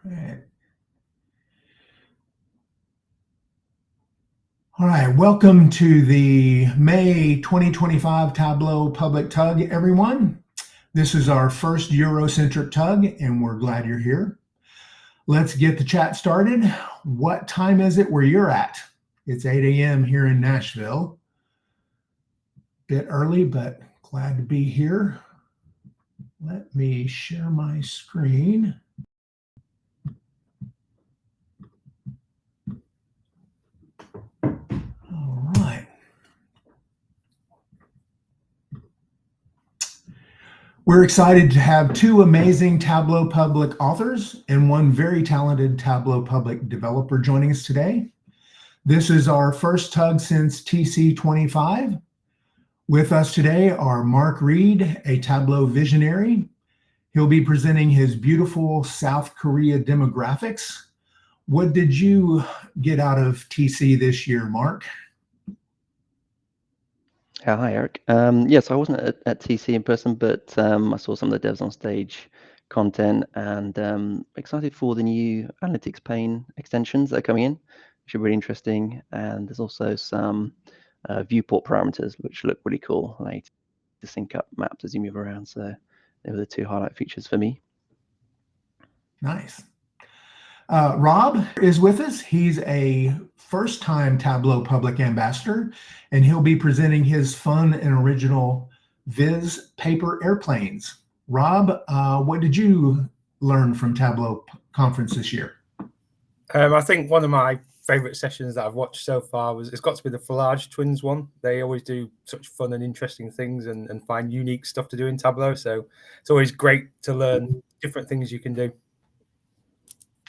Right. All right, welcome to the May 2025 Tableau Public TUG, everyone. This is our first Eurocentric TUG, and we're glad you're here. Let's get the chat started. What time is it where you're at? It's 8 a.m. here in Nashville. Bit early, but glad to be here. Let me share my screen. All right. We're excited to have two amazing Tableau Public authors and one very talented Tableau Public developer joining us today. This is our first TUG since TC25. With us today are Marc Reid, a Tableau Visionary. He'll be presenting his beautiful South Korea demographics. What did you get out of TC this year, Marc? Hi, Eric. Yes, I wasn't at TC in person, but I saw some of the devs on stage content and excited for the new analytics pane extensions that are coming in, which are really interesting. And there's also some viewport parameters, which look really cool, like to sync up maps as you move around. So they were the two highlight features for me. Nice. Rob is with us. He's a first-time Tableau Public Ambassador, and he'll be presenting his fun and original Viz paper airplanes. Rob, what did you learn from Tableau conference this year? I think one of my favorite sessions that I've watched so far it's got to be the Flage Twins one. They always do such fun and interesting things and find unique stuff to do in Tableau. So it's always great to learn different things you can do.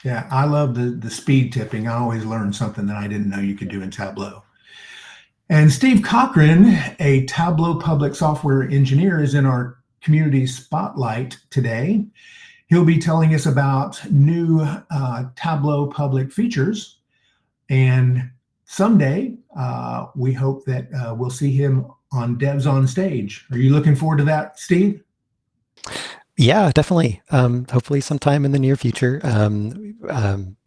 Yeah, I love the speed tipping. I always learn something that I didn't know you could do in Tableau. And Steve Cochrane, a Tableau Public Software Engineer, is in our community spotlight today. He'll be telling us about new Tableau Public features. And someday, we hope that we'll see him on Devs on Stage. Are you looking forward to that, Steve? Yeah, definitely. Hopefully sometime in the near future.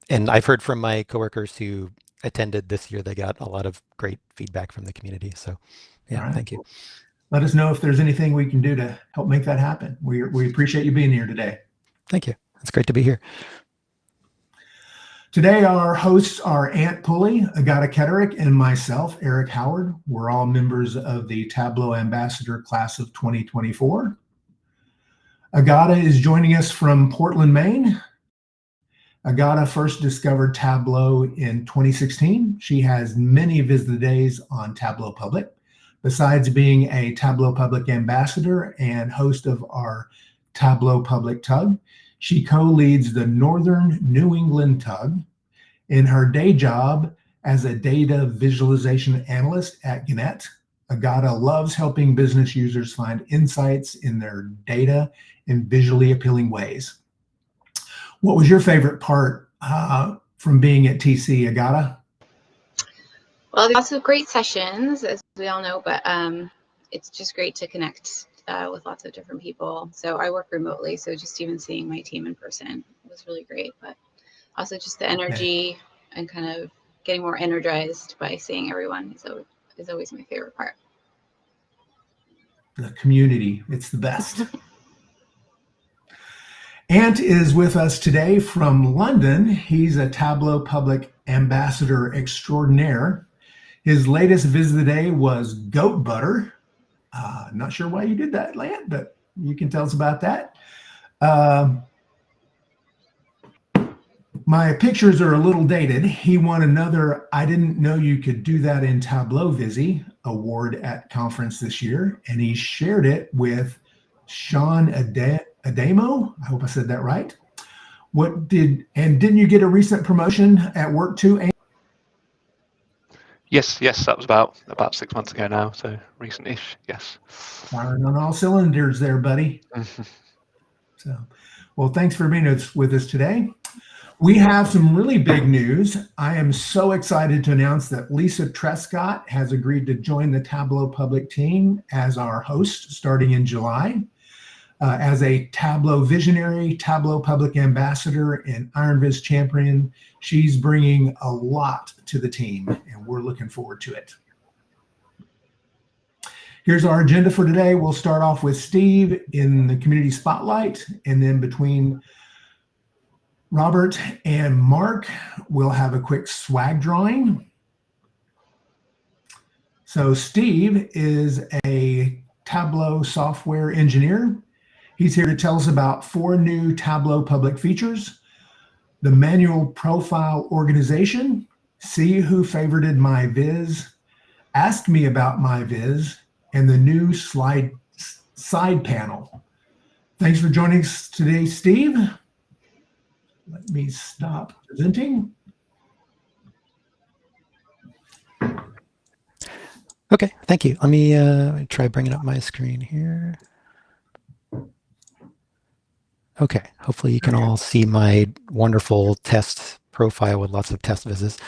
And I've heard from my coworkers who attended this year, they got a lot of great feedback from the community. So yeah, right. Thank you. Let us know if there's anything we can do to help make that happen. We appreciate you being here today. Thank you. It's great to be here. Today, our hosts are Ant Pulley, Agata Ketterick, and myself, Eric Howard. We're all members of the Tableau Ambassador Class of 2024. Agata is joining us from Portland, Maine. Agata first discovered Tableau in 2016. She has many Viz the Days on Tableau Public. Besides being a Tableau Public Ambassador and host of our Tableau Public TUG, she co-leads the Northern New England TUG. In her day job as a data visualization analyst at Gannett, Agata loves helping business users find insights in their data in visually appealing ways. What was your favorite part from being at TC, Agata? Well, there's lots of great sessions, as we all know, but it's just great to connect with lots of different people. So I work remotely, so just even seeing my team in person was really great, but also just the energy and kind of getting more energized by seeing everyone is always my favorite part. The community, it's the best. Ant is with us today from London. He's a Tableau Public Ambassador Extraordinaire. His latest Viz of the Day was goat butter. Not sure why you did that, Ant, but you can tell us about that. My pictures are a little dated. He won another I Didn't Know You Could Do That in Tableau Vizzy award at conference this year, and he shared it with Sean Adamo. I hope I said that right. Didn't you get a recent promotion at work too? Yes, that was about 6 months ago now, so recent-ish, yes. Firing on all cylinders there, buddy. So, well, thanks for being with us today. We have some really big news. I am so excited to announce that Lisa Trescott has agreed to join the Tableau Public team as our host starting in July. As a Tableau Visionary, Tableau Public Ambassador, and Iron Viz Champion, she's bringing a lot to the team, and we're looking forward to it. Here's our agenda for today. We'll start off with Steve in the community spotlight, and then between Robert and Mark, we'll have a quick swag drawing. So Steve is a Tableau software engineer. He's here to tell us about 4 new Tableau public features: the manual profile organization, see who favorited my viz, ask me about my viz, and the new side panel. Thanks for joining us today, Steve. Let me stop presenting. Okay, thank you. Let me try bringing up my screen here. Okay, hopefully you can all see my wonderful test profile with lots of test visits.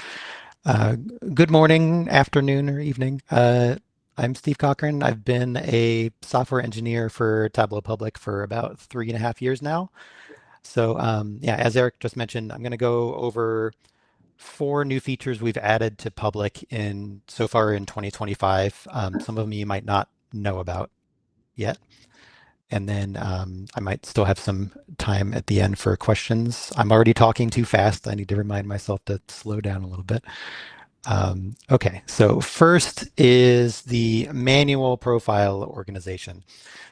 Good morning, afternoon, or evening. I'm Steve Cochrane. I've been a software engineer for Tableau Public for about 3.5 years now. So yeah, as Eric just mentioned, I'm going to go over 4 new features we've added to Public so far in 2025. Some of them you might not know about yet. And then I might still have some time at the end for questions. I'm already talking too fast. I need to remind myself to slow down a little bit. Okay, so first is the manual profile organization.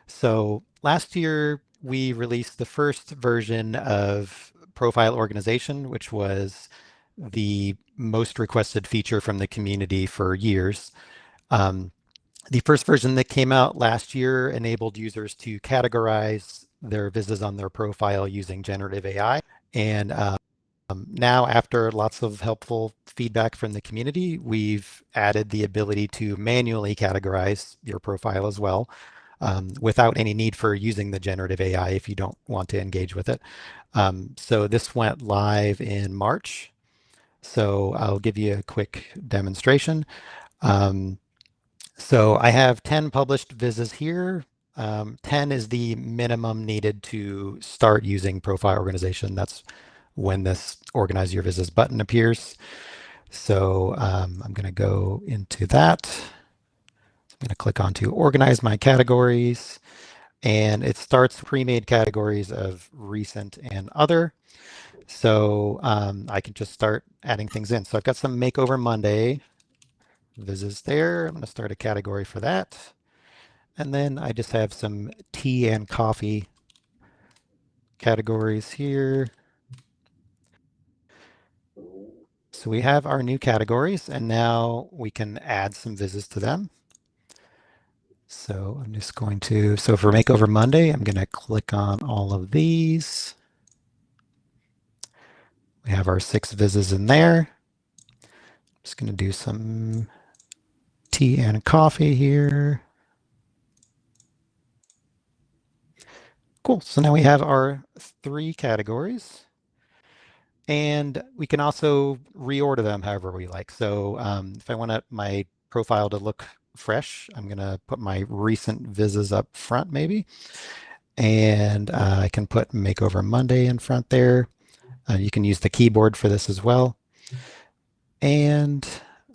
So last year, we released the first version of profile organization, which was the most requested feature from the community for years. The first version that came out last year enabled users to categorize their vizzes on their profile using generative AI. And now, after lots of helpful feedback from the community, we've added the ability to manually categorize your profile as well, without any need for using the generative AI if you don't want to engage with it. So this went live in March. So I'll give you a quick demonstration. So I have 10 published vizzes here. 10 is the minimum needed to start using profile organization. That's when this Organize Your Vizzes button appears. So I'm going to go into that. I'm going to click on to Organize My Categories. And it starts pre-made categories of recent and other. So I can just start adding things in. So I've got some Makeover Monday vizzes there. I'm going to start a category for that. And then I just have some tea and coffee categories here. So we have our new categories, and now we can add some vizzes to them. So I'm just going to, so for Makeover Monday, I'm going to click on all of these. We have our 6 vizzes in there. I'm just going to do some tea and coffee here. Cool. So now we have our 3 categories. And we can also reorder them however we like. So if I want my profile to look fresh, I'm going to put my recent vizzes up front maybe. And I can put Makeover Monday in front there. You can use the keyboard for this as well. And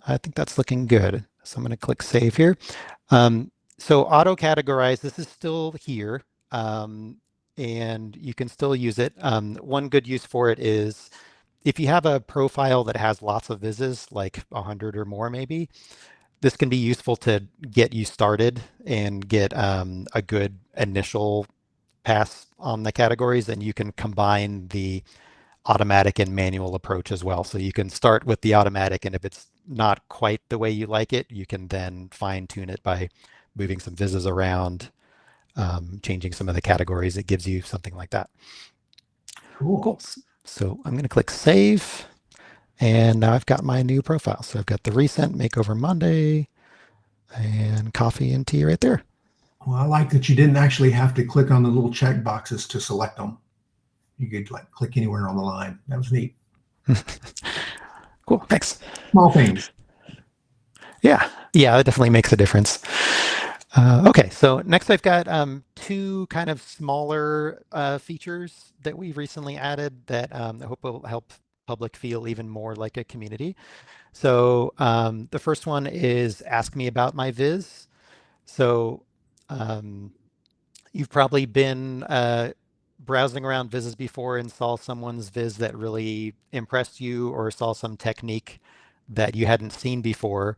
I think that's looking good. So I'm going to click Save here. So auto categorize, this is still here. And you can still use it. One good use for it is if you have a profile that has lots of vizzes, like 100 or more maybe, this can be useful to get you started and get a good initial pass on the categories, and you can combine the automatic and manual approach as well. So you can start with the automatic, and if it's not quite the way you like it, you can then fine tune it by moving some vizzes around, changing some of the categories. It gives you something like that. Cool. So I'm going to click Save. And now I've got my new profile. So I've got the recent Makeover Monday and coffee and tea right there. Well, I like that you didn't actually have to click on the little check boxes to select them. You could like click anywhere on the line. That was neat. Cool, thanks. Small things. Yeah, it definitely makes a difference. Okay, so next I've got two kind of smaller features that we recently added that I hope will help Public feel even more like a community. So the first one is Ask Me About My Viz. So you've probably been browsing around Vizes before and saw someone's Viz that really impressed you, or saw some technique that you hadn't seen before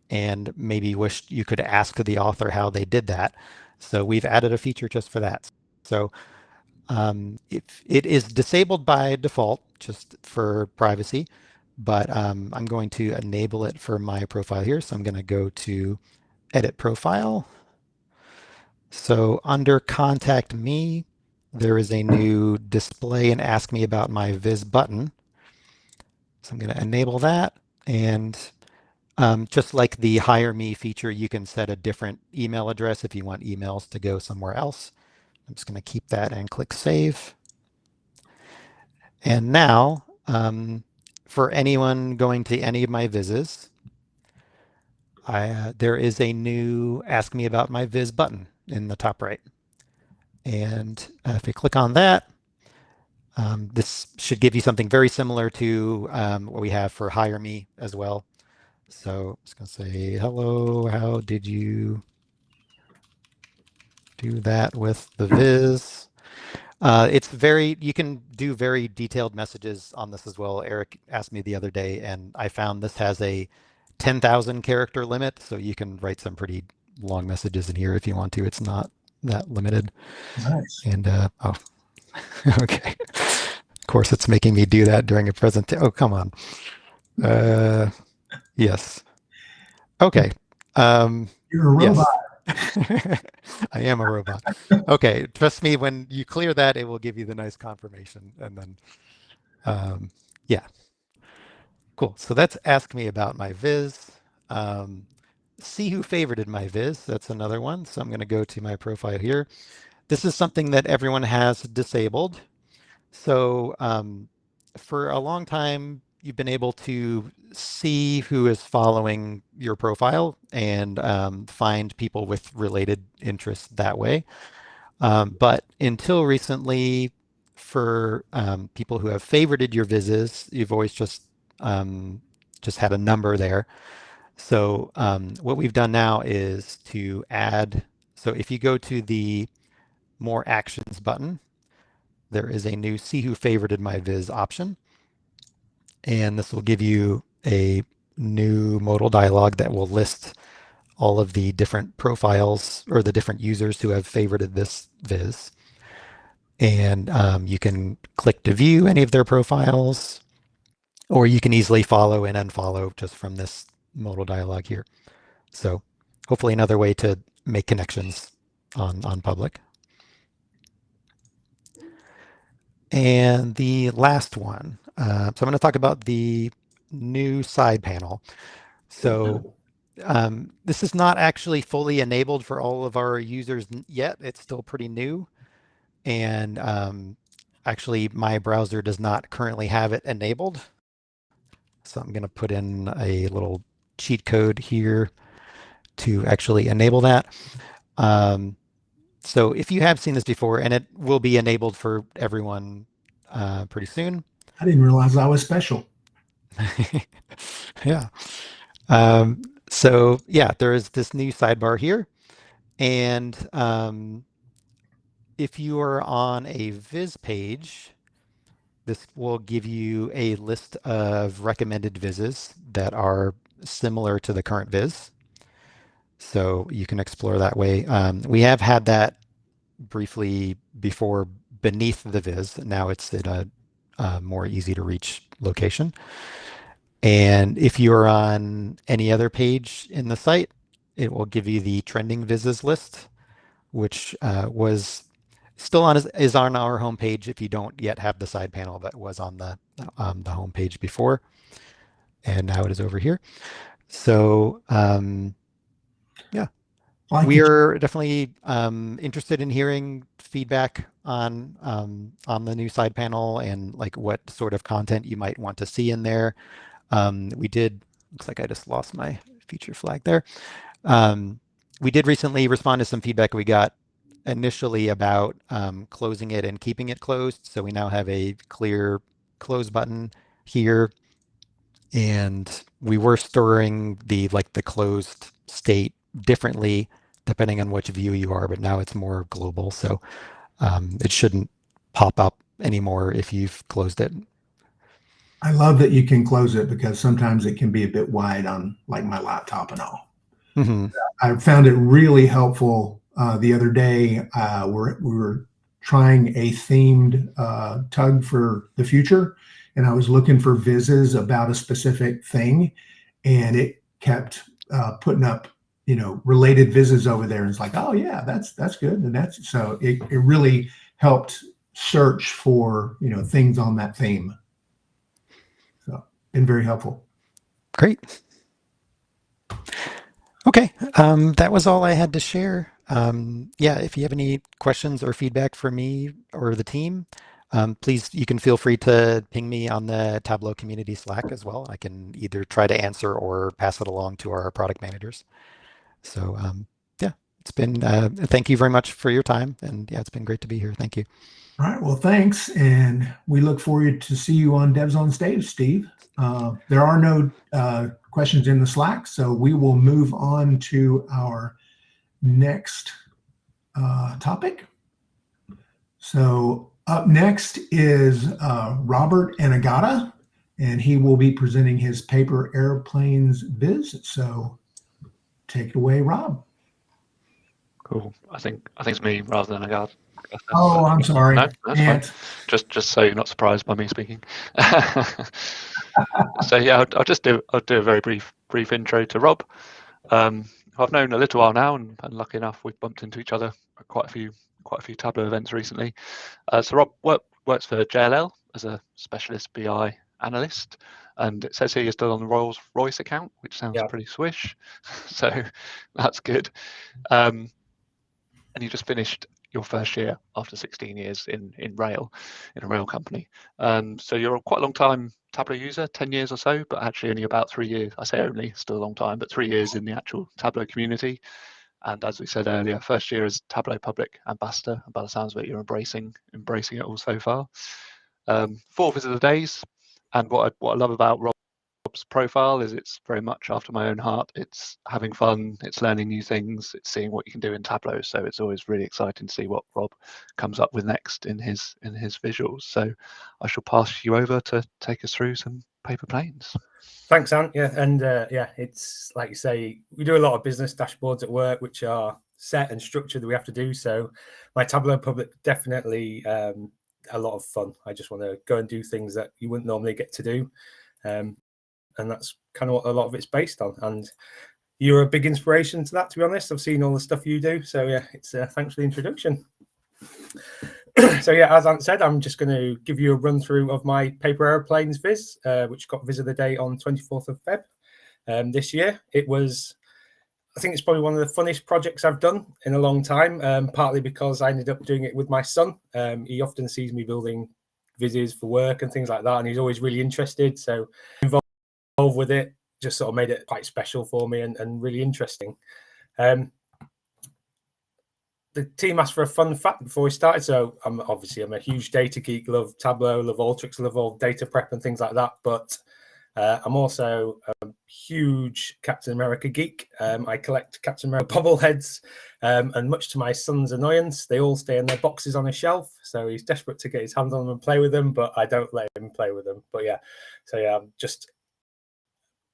and maybe wished you could ask the author how they did that. So we've added a feature just for that. So if it is disabled by default, just for privacy, but I'm going to enable it for my profile here. So I'm going to go to Edit Profile. So under Contact Me, there is a new Display and Ask Me About My Viz button. So I'm going to enable that. And just like the Hire Me feature, you can set a different email address if you want emails to go somewhere else. I'm just going to keep that and click Save. And now, for anyone going to any of my Vizes, there is a new Ask Me About My Viz button in the top right. And if you click on that, this should give you something very similar to what we have for Hire Me as well. So I'm just going to say, hello, how did you do that with the Viz? You can do very detailed messages on this as well. Eric asked me the other day, and I found this has a 10,000 character limit, so you can write some pretty long messages in here if you want to. It's not that limited. Nice. And oh, okay. Of course, it's making me do that during a presentation. Oh, come on. Yes. Okay. You're a robot. Yes. I am a robot. Okay, trust me, when you clear that, it will give you the nice confirmation. And then, yeah. Cool. So that's Ask Me About My Viz. See Who Favorited My Viz. That's another one. So I'm going to go to my profile here. This is something that everyone has disabled. So for a long time, you've been able to see who is following your profile and find people with related interests that way. But until recently, for people who have favorited your Vizes, you've always just had a number there. So what we've done now is to add, so if you go to the More Actions button, there is a new See Who Favorited My Viz option. And this will give you a new modal dialog that will list all of the different profiles or the different users who have favorited this Viz. And you can click to view any of their profiles, or you can easily follow and unfollow just from this modal dialog here. So hopefully another way to make connections on Public. And the last one, so I'm going to talk about the new side panel. So this is not actually fully enabled for all of our users yet. It's still pretty new. And actually, my browser does not currently have it enabled. So I'm going to put in a little cheat code here to actually enable that. So if you have seen this before, and it will be enabled for everyone pretty soon. I didn't realize I was special. Yeah. So yeah, there is this new sidebar here. And if you are on a Viz page, this will give you a list of recommended Vizes that are similar to the current Viz. So you can explore that way. We have had that briefly before beneath the Viz. Now it's in a more easy to reach location. And if you're on any other page in the site, it will give you the trending Vizes list, which was still is on our homepage if you don't yet have the side panel that was on the homepage before. And now it is over here. So yeah, we are definitely interested in hearing feedback on the new side panel and like what sort of content you might want to see in there. We did, looks like I just lost my feature flag there. we did recently respond to some feedback we got initially about closing it and keeping it closed. So we now have a clear close button here. And we were storing the closed state differently depending on which view you are, but now it's more global. So it shouldn't pop up anymore if you've closed it. I love that you can close it because sometimes it can be a bit wide on like my laptop and all. Mm-hmm. I found it really helpful the other day. We were trying a themed tug for the future, and I was looking for vizes about a specific thing, and it kept putting up, related vizes over there. And it's like, oh yeah, that's good. And it really helped search for, things on that theme. So been very helpful. Great. Okay, that was all I had to share. Yeah, if you have any questions or feedback for me or the team, please, you can feel free to ping me on the Tableau community Slack as well. I can either try to answer or pass it along to our product managers. So yeah, it's been, thank you very much for your time. And yeah, it's been great to be here. Thank you. All right, well, thanks. And we look forward to see you on Devs on Stage, Steve. There are no questions in the Slack, so we will move on to our next topic. So up next is Robert Anagata, and he will be presenting his paper airplanes viz. So take it away, Rob. Cool. I think it's me rather than Agata. Oh, I'm sorry. No, that's fine. Just so you're not surprised by me speaking. So yeah, I'll do a very brief intro to Rob. I've known a little while now, and lucky enough, we've bumped into each other at quite a few Tableau events recently. So Rob works for JLL as a specialist BI analyst, and it says here you're still on the Rolls-Royce account, which sounds pretty swish. So that's good. And you just finished your first year after 16 years in rail, in a rail company. So you're quite a long time Tableau user, 10 years or so, but actually only about 3 years. I say only, still a long time, but 3 years in the actual Tableau community. And as we said earlier, first year as Tableau Public Ambassador. And by the sounds of it, you're embracing it all so far. 4 visitor days. And what I love about Rob's profile is it's very much after my own heart. It's having fun, it's learning new things, it's seeing what you can do in Tableau. So it's always really exciting to see what Rob comes up with next in his visuals. So I shall pass you over to take us through some paper planes. Thanks, Ant. Yeah, and it's like you say, we do a lot of business dashboards at work, which are set and structured that we have to do. So my Tableau Public definitely a lot of fun. I just want to go and do things that you wouldn't normally get to do. And that's kind of what a lot of it's based on. And you're a big inspiration to that, to be honest. I've seen all the stuff you do. So yeah, it's thanks for the introduction. So yeah, as Ant said, I'm just going to give you a run through of my paper airplanes viz, which got viz of the day on 24th of Feb this year. I think it's probably one of the funnest projects I've done in a long time, partly because I ended up doing it with my son. He often sees me building vizes for work and things like that, and he's always really interested. So involved with it just sort of made it quite special for me and really interesting. The team asked for a fun fact before we started. So I'm a huge data geek, love Tableau, love Alteryx, love all data prep and things like that. But I'm also a huge Captain America geek. I collect Captain America bobbleheads, and much to my son's annoyance, they all stay in their boxes on a shelf. So he's desperate to get his hands on them and play with them, but I don't let him play with them. But yeah, so yeah, I'm just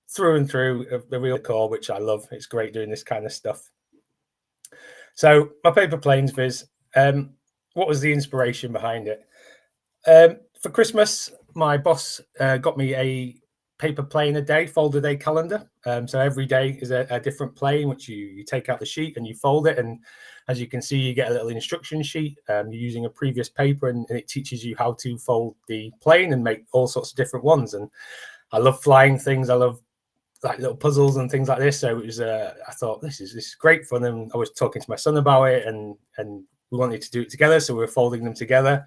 through and through the real core, which I love. It's great doing this kind of stuff. So my paper planes viz, what was the inspiration behind it? For Christmas, my boss got me a paper plane a day, fold a day calendar. So every day is a different plane, which you take out the sheet and you fold it. And as you can see, you get a little instruction sheet. You're using a previous paper and it teaches you how to fold the plane and make all sorts of different ones. And I love flying things. I love like little puzzles and things like this. So it was, I thought this is great fun. And I was talking to my son about it and we wanted to do it together. So we were folding them together.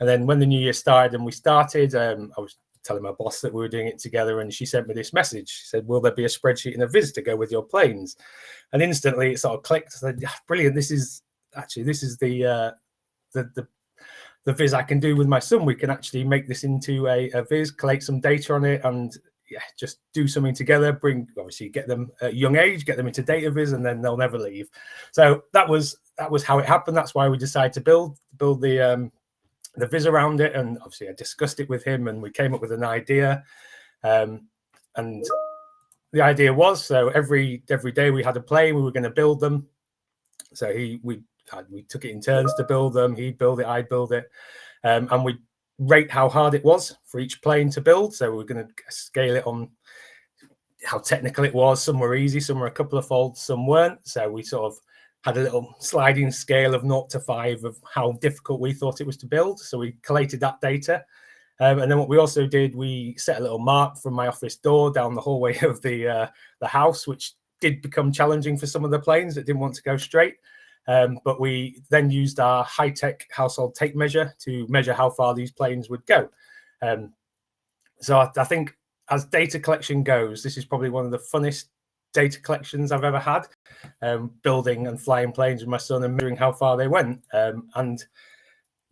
And then when the new year started and we started, I was telling my boss that we were doing it together, and she sent me this message. She said, will there be a spreadsheet and a viz to go with your planes? And instantly it sort of clicked. I said, yeah, brilliant. This is the viz I can do with my son. We can actually make this into a viz, collect some data on it, and yeah, just do something together. Obviously get them at a young age, get them into data viz, and then they'll never leave. So that was how it happened. That's why we decided to build the viz around it. And obviously I discussed it with him, and we came up with an idea. And the idea was, so every day we had a plane, we were going to build them. So we took it in turns to build them. He'd build it, I'd build it, and we rate how hard it was for each plane to build. So we're going to scale it on how technical it was. Some were easy, some were a couple of folds, some weren't. So we sort of had a little sliding scale of 0 to 5 of how difficult we thought it was to build. So we collated that data. And then what we also did, we set a little mark from my office door down the hallway of the house, which did become challenging for some of the planes that didn't want to go straight. But we then used our high-tech household tape measure to measure how far these planes would go. So I think as data collection goes, this is probably one of the funnest data collections I've ever had, building and flying planes with my son and measuring how far they went. And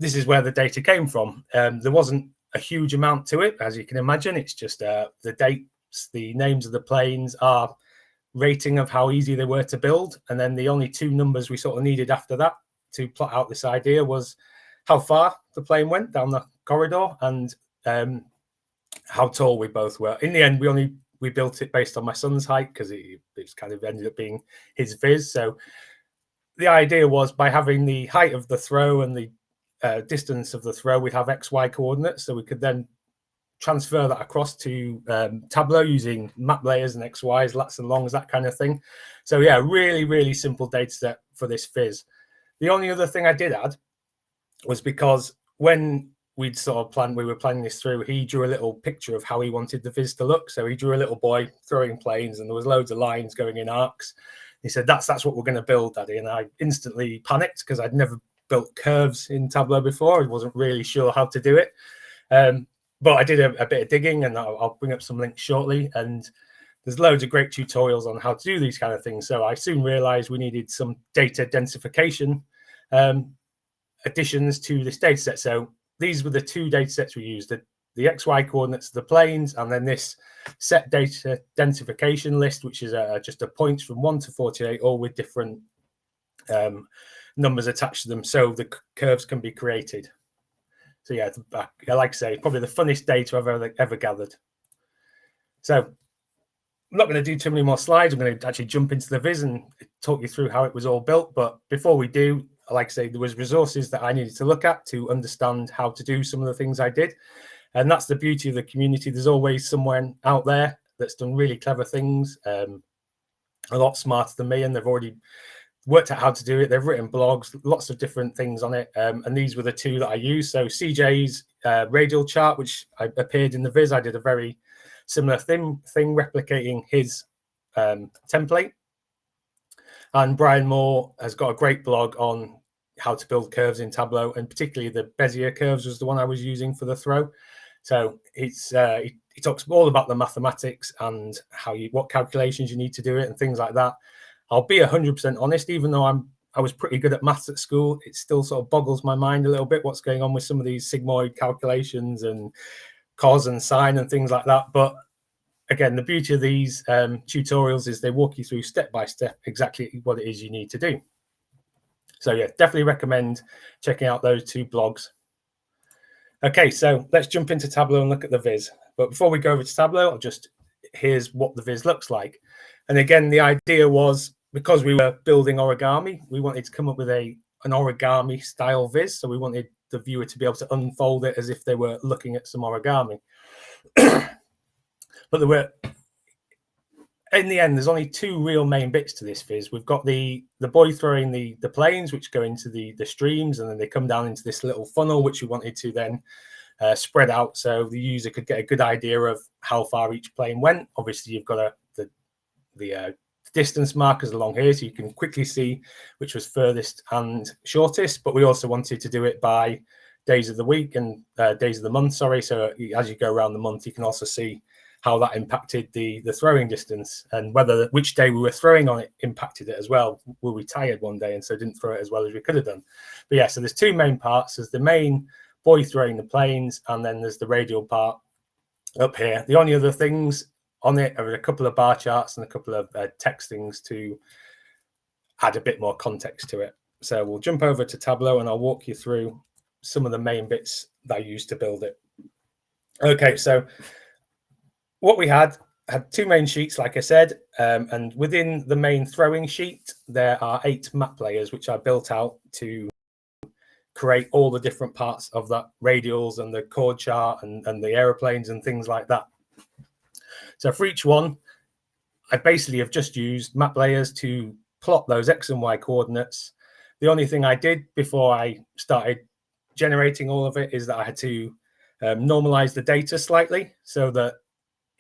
this is where the data came from. There wasn't a huge amount to it, as you can imagine. It's just the dates, the names of the planes, our rating of how easy they were to build. And then the only 2 numbers we sort of needed after that to plot out this idea was how far the plane went down the corridor and how tall we both were. In the end, we built it based on my son's height because it's kind of ended up being his viz. So the idea was, by having the height of the throw and the distance of the throw, we'd have XY coordinates, so we could then transfer that across to Tableau using map layers and XYs, lats and longs, that kind of thing. So yeah, really, really simple data set for this viz. The only other thing I did add was, because when we'd sort of we were planning this through, he drew a little picture of how he wanted the viz to look. So he drew a little boy throwing planes, and there was loads of lines going in arcs. He said, that's what we're going to build, Daddy. And I instantly panicked because I'd never built curves in Tableau before. I wasn't really sure how to do it. But I did a bit of digging, and I'll bring up some links shortly. And there's loads of great tutorials on how to do these kind of things. So I soon realized we needed some data densification additions to this data set. So these were the 2 data sets we used, the XY coordinates of the planes, and then this set data densification list, which is just a points from 1 to 48, all with different numbers attached to them, so the curves can be created. So yeah, like I say, probably the funnest data I've ever gathered. So I'm not going to do too many more slides. I'm going to actually jump into the viz and talk you through how it was all built. But before we do, like I say, there was resources that I needed to look at to understand how to do some of the things I did. And that's the beauty of the community. There's always someone out there that's done really clever things, a lot smarter than me, and they've already worked out how to do it. They've written blogs, lots of different things on it. And these were the 2 that I used. So CJ's radial chart, which appeared in the viz, I did a very similar thing replicating his template. And Brian Moore has got a great blog on how to build curves in Tableau, and particularly the Bezier curves was the one I was using for the throw. So he talks all about the mathematics and what calculations you need to do it and things like that. I'll be 100% honest, even though I was pretty good at maths at school, it still sort of boggles my mind a little bit what's going on with some of these sigmoid calculations and cos and sine and things like that. But again, the beauty of these tutorials is they walk you through step by step exactly what it is you need to do. So yeah, definitely recommend checking out those 2 blogs. Okay, so let's jump into Tableau and look at the viz. But before we go over to Tableau, here's what the viz looks like. And again, the idea was, because we were building origami, we wanted to come up with an origami style viz. So we wanted the viewer to be able to unfold it as if they were looking at some origami. But in the end, there's only 2 real main bits to this viz. We've got the boy throwing the planes, which go into the streams, and then they come down into this little funnel, which we wanted to then spread out so the user could get a good idea of how far each plane went. Obviously, you've got the distance markers along here, so you can quickly see which was furthest and shortest. But we also wanted to do it by days of the week and days of the month, sorry. So as you go around the month, you can also see how that impacted the throwing distance, and whether which day we were throwing on it impacted it as well. Were we tired one day and so didn't throw it as well as we could have done? But yeah, so there's two main parts. There's the main boy throwing the planes, and then there's the radial part up here. The only other things on it are a couple of bar charts and a couple of text things to add a bit more context to it. So we'll jump over to Tableau and I'll walk you through some of the main bits that I used to build it. Okay, so what we had two main sheets, like I said, and within the main throwing sheet, there are 8 map layers, which I built out to create all the different parts of that radials and the chord chart and the aeroplanes and things like that. So for each one, I basically have just used map layers to plot those X and Y coordinates. The only thing I did before I started generating all of it is that I had to normalize the data slightly, so that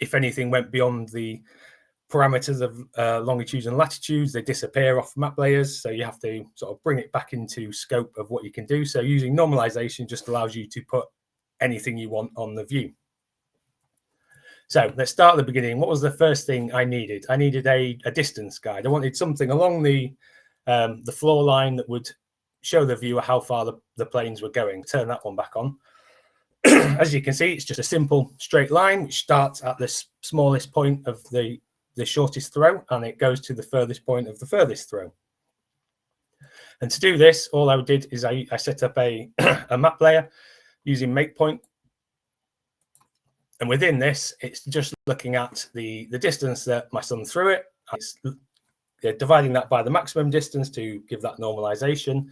if anything went beyond the parameters of longitudes and latitudes, they disappear off map layers. So you have to sort of bring it back into scope of what you can do. So using normalization just allows you to put anything you want on the view. So let's start at the beginning. What was the first thing I needed? I needed a distance guide. I wanted something along the floor line that would show the viewer how far the planes were going. Turn that one back on. As you can see, it's just a simple straight line which starts at the smallest point of the shortest throw, and it goes to the furthest point of the furthest throw. And to do this, all I did is I set up a map layer using MakePoint. And within this, it's just looking at the distance that my son threw it. It's dividing that by the maximum distance to give that normalization.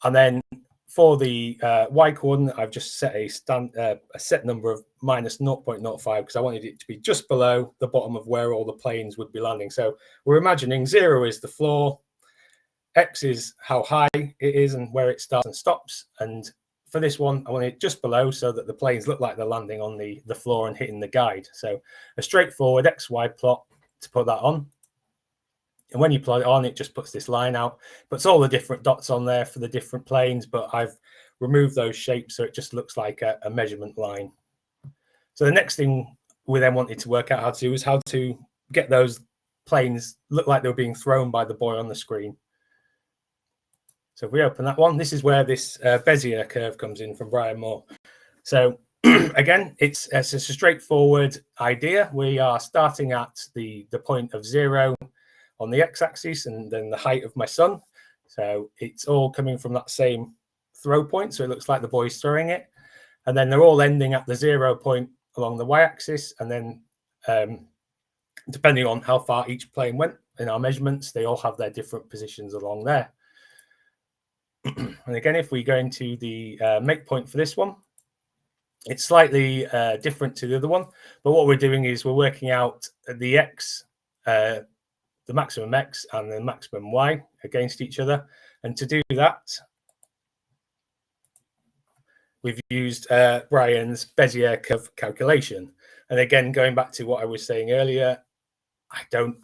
And then for the Y coordinate, I've just set a set number of minus 0.05 because I wanted it to be just below the bottom of where all the planes would be landing. So we're imagining 0 is the floor, X is how high it is and where it starts and stops. And for this one, I want it just below so that the planes look like they're landing on the floor and hitting the guide. So a straightforward XY plot to put that on. And when you plot it on, it just puts this line out. Puts all the different dots on there for the different planes, but I've removed those shapes so it just looks like a measurement line. So the next thing we then wanted to work out how to do is how to get those planes look like they were being thrown by the boy on the screen. So if we open that one, this is where this Bezier curve comes in from Brian Moore. So again, it's a straightforward idea. We are starting at the point of 0 on the x-axis and then the height of my son. So it's all coming from that same throw point. So it looks like the boy's throwing it. And then they're all ending at the 0 point along the y-axis. And then depending on how far each plane went in our measurements, they all have their different positions along there. And again, if we go into the make point for this one, it's slightly different to the other one. But what we're doing is we're working out the x, the maximum X and the maximum Y against each other. And to do that, we've used Brian's Bezier curve calculation. And again, going back to what I was saying earlier, I don't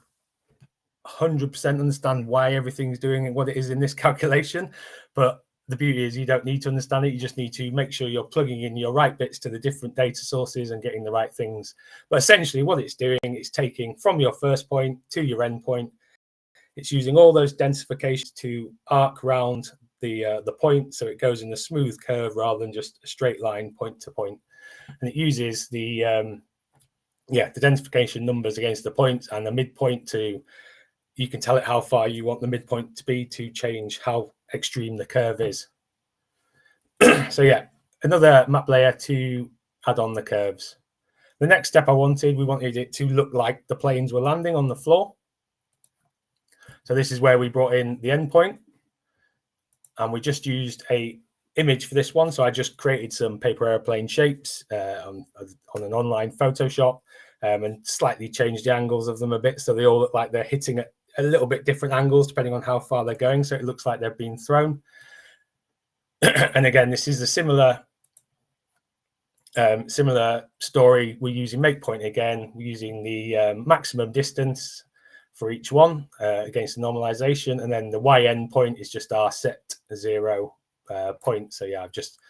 100% understand why everything's doing what it is in this calculation. But the beauty is you don't need to understand it. You just need to make sure you're plugging in your right bits to the different data sources and getting the right things. But essentially what it's doing is taking from your first point to your end point. It's using all those densifications to arc round the point, so it goes in a smooth curve rather than just a straight line point to point. And it uses the densification numbers against the points and the midpoint to, you can tell it how far you want the midpoint to be to change how extreme the curve is. So yeah, another map layer to add on the curves. The next step we wanted it to look like the planes were landing on the floor. So this is where we brought in the endpoint, and we just used a image for this one. So I just created some paper airplane shapes on an online Photoshop and slightly changed the angles of them a bit, so they all look like they're hitting at a little bit different angles depending on how far they're going. So it looks like they're being thrown. And again, this is a similar story. We're using MakePoint again. We're using the maximum distance for each one against the normalization, and then the y end point is just our set 0 point. So yeah, I've just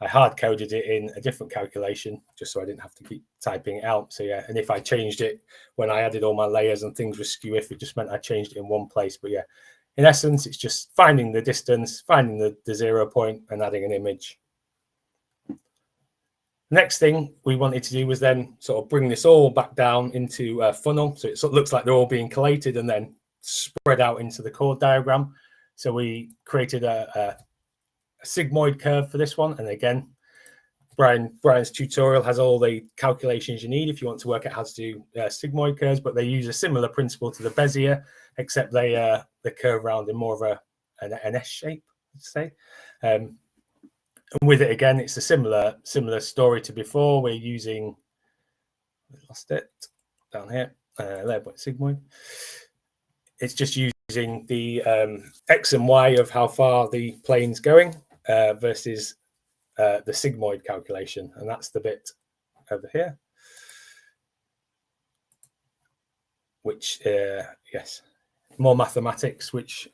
I hard coded it in a different calculation just so I didn't have to keep typing it out. So yeah, and if I changed it when I added all my layers and things were skew, if it just meant I changed it in one place. But yeah, in essence, it's just finding the distance, finding the 0 point and adding an image. Next thing we wanted to do was then sort of bring this all back down into a funnel. So it sort of looks like they're all being collated and then spread out into the chord diagram. So we created a sigmoid curve for this one. And again, Brian's tutorial has all the calculations you need if you want to work out how to do sigmoid curves, but they use a similar principle to the Bezier, except they curve around in more of an S shape, let's say. And with it again, it's a similar story to before. We're using, we lost it down here, there, but sigmoid. It's just using the X and Y of how far the plane's going versus the sigmoid calculation, and that's the bit over here, which yes, more mathematics, which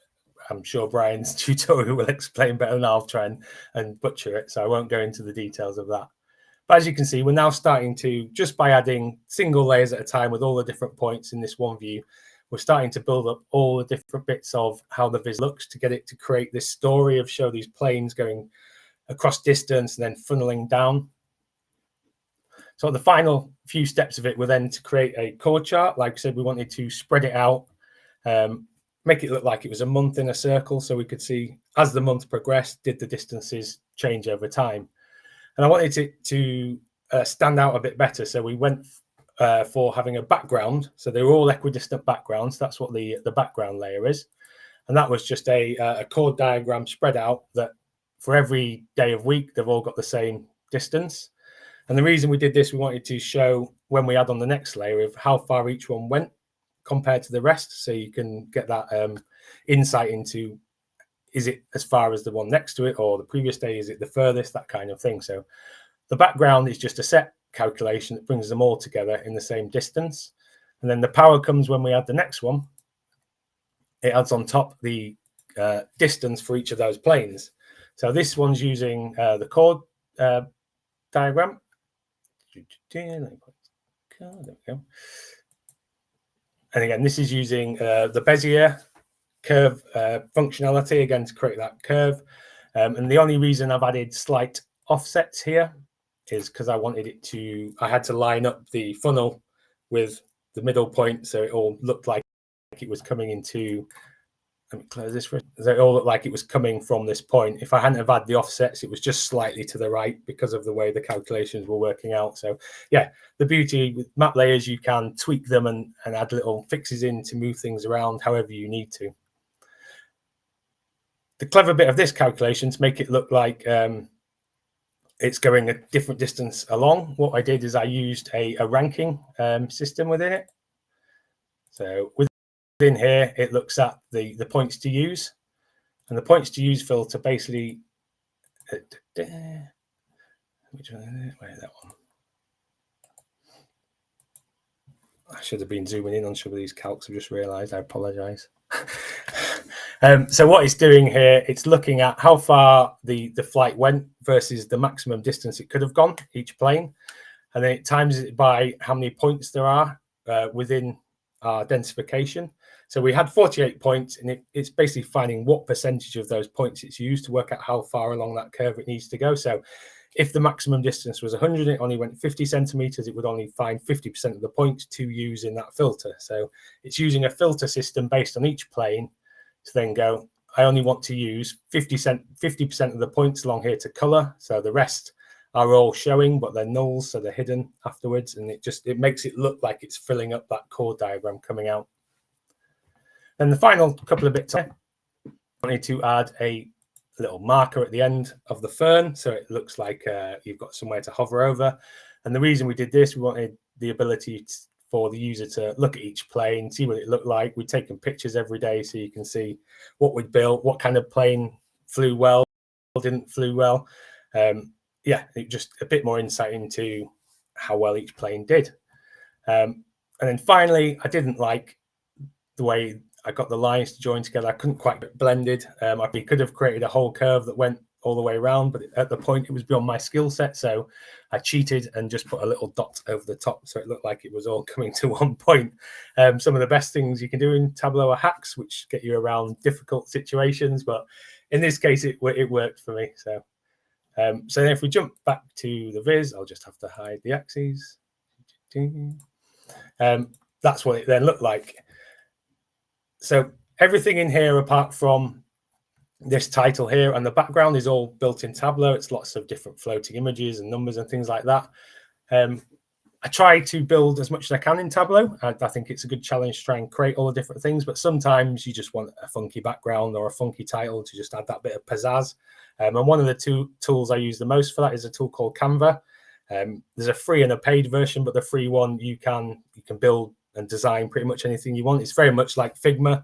I'm sure Brian's tutorial will explain better than I'll try and butcher it, so I won't go into the details of that. But as you can see, we're now starting to, just by adding single layers at a time with all the different points in this one view, we're starting to build up all the different bits of how the viz looks to get it to create this story of show these planes going across distance and then funneling down. So the final few steps of it were then to create a chord chart. Like I said, we wanted to spread it out, make it look like it was a month in a circle, so we could see as the month progressed, did the distances change over time. And I wanted it to stand out a bit better, so we went for having a background. So they were all equidistant backgrounds. That's what the background layer is. And that was just a chord diagram spread out that for every day of week, they've all got the same distance. And the reason we did this, we wanted to show when we add on the next layer of how far each one went compared to the rest. So you can get that insight into, is it as far as the one next to it, or the previous day, is it the furthest, that kind of thing. So the background is just a set calculation that brings them all together in the same distance. And then the power comes when we add the next one. It adds on top the distance for each of those planes. So this one's using the chord diagram. There we go. And again, this is using the Bezier curve functionality, again, to create that curve. And the only reason I've added slight offsets here is because I wanted it to, I had to line up the funnel with the middle point so it all looked like it was coming into, let me close this for, so it all looked like it was coming from this point. If I hadn't have had the offsets, it was just slightly to the right because of the way the calculations were working out. So yeah, the beauty with map layers, you can tweak them and add little fixes in to move things around however you need to. The clever bit of this calculation to make it look like it's going a different distance along, what I did is I used a ranking system within it. So within here, it looks at the points to use, and the points to use filter basically, which one, where's that one? I should have been zooming in on some of these calcs. I've just realized, I apologize. So what it's doing here, it's looking at how far the flight went versus the maximum distance it could have gone, each plane. And then it times it by how many points there are within our densification. So we had 48 points, and it's basically finding what percentage of those points it's used to work out how far along that curve it needs to go. So if the maximum distance was 100, it only went 50 centimeters, it would only find 50% of the points to use in that filter. So it's using a filter system based on each plane to then go, I only want to use 50% of the points along here to color. So the rest are all showing, but they're nulls, so they're hidden afterwards. And it makes it look like it's filling up that chord diagram coming out. And the final couple of bits, I wanted to add a little marker at the end of the fern, so it looks like you've got somewhere to hover over. And the reason we did this, we wanted the ability for the user to look at each plane, see what it looked like. We'd taken pictures every day so you can see what we'd built, what kind of plane flew well, didn't flew well. Yeah, just a bit more insight into how well each plane did. And then finally, I didn't like the way I got the lines to join together. I couldn't quite get blended. I could have created a whole curve that went all the way around, but at the point it was beyond my skill set, so I cheated and just put a little dot over the top so it looked like it was all coming to one point. Some of the best things you can do in Tableau are hacks which get you around difficult situations, but in this case it worked for me. So so then if we jump back to the Viz, I'll just have to hide the axes. That's what it then looked like. So everything in here apart from this title here and the background is all built in Tableau. It's lots of different floating images and numbers and things like that. I try to build as much as I can in Tableau. I think it's a good challenge to try and create all the different things, but sometimes you just want a funky background or a funky title to just add that bit of pizzazz. And one of the two tools I use the most for that is a tool called Canva. There's a free and a paid version, but the free one you can build and design pretty much anything you want. It's very much like Figma,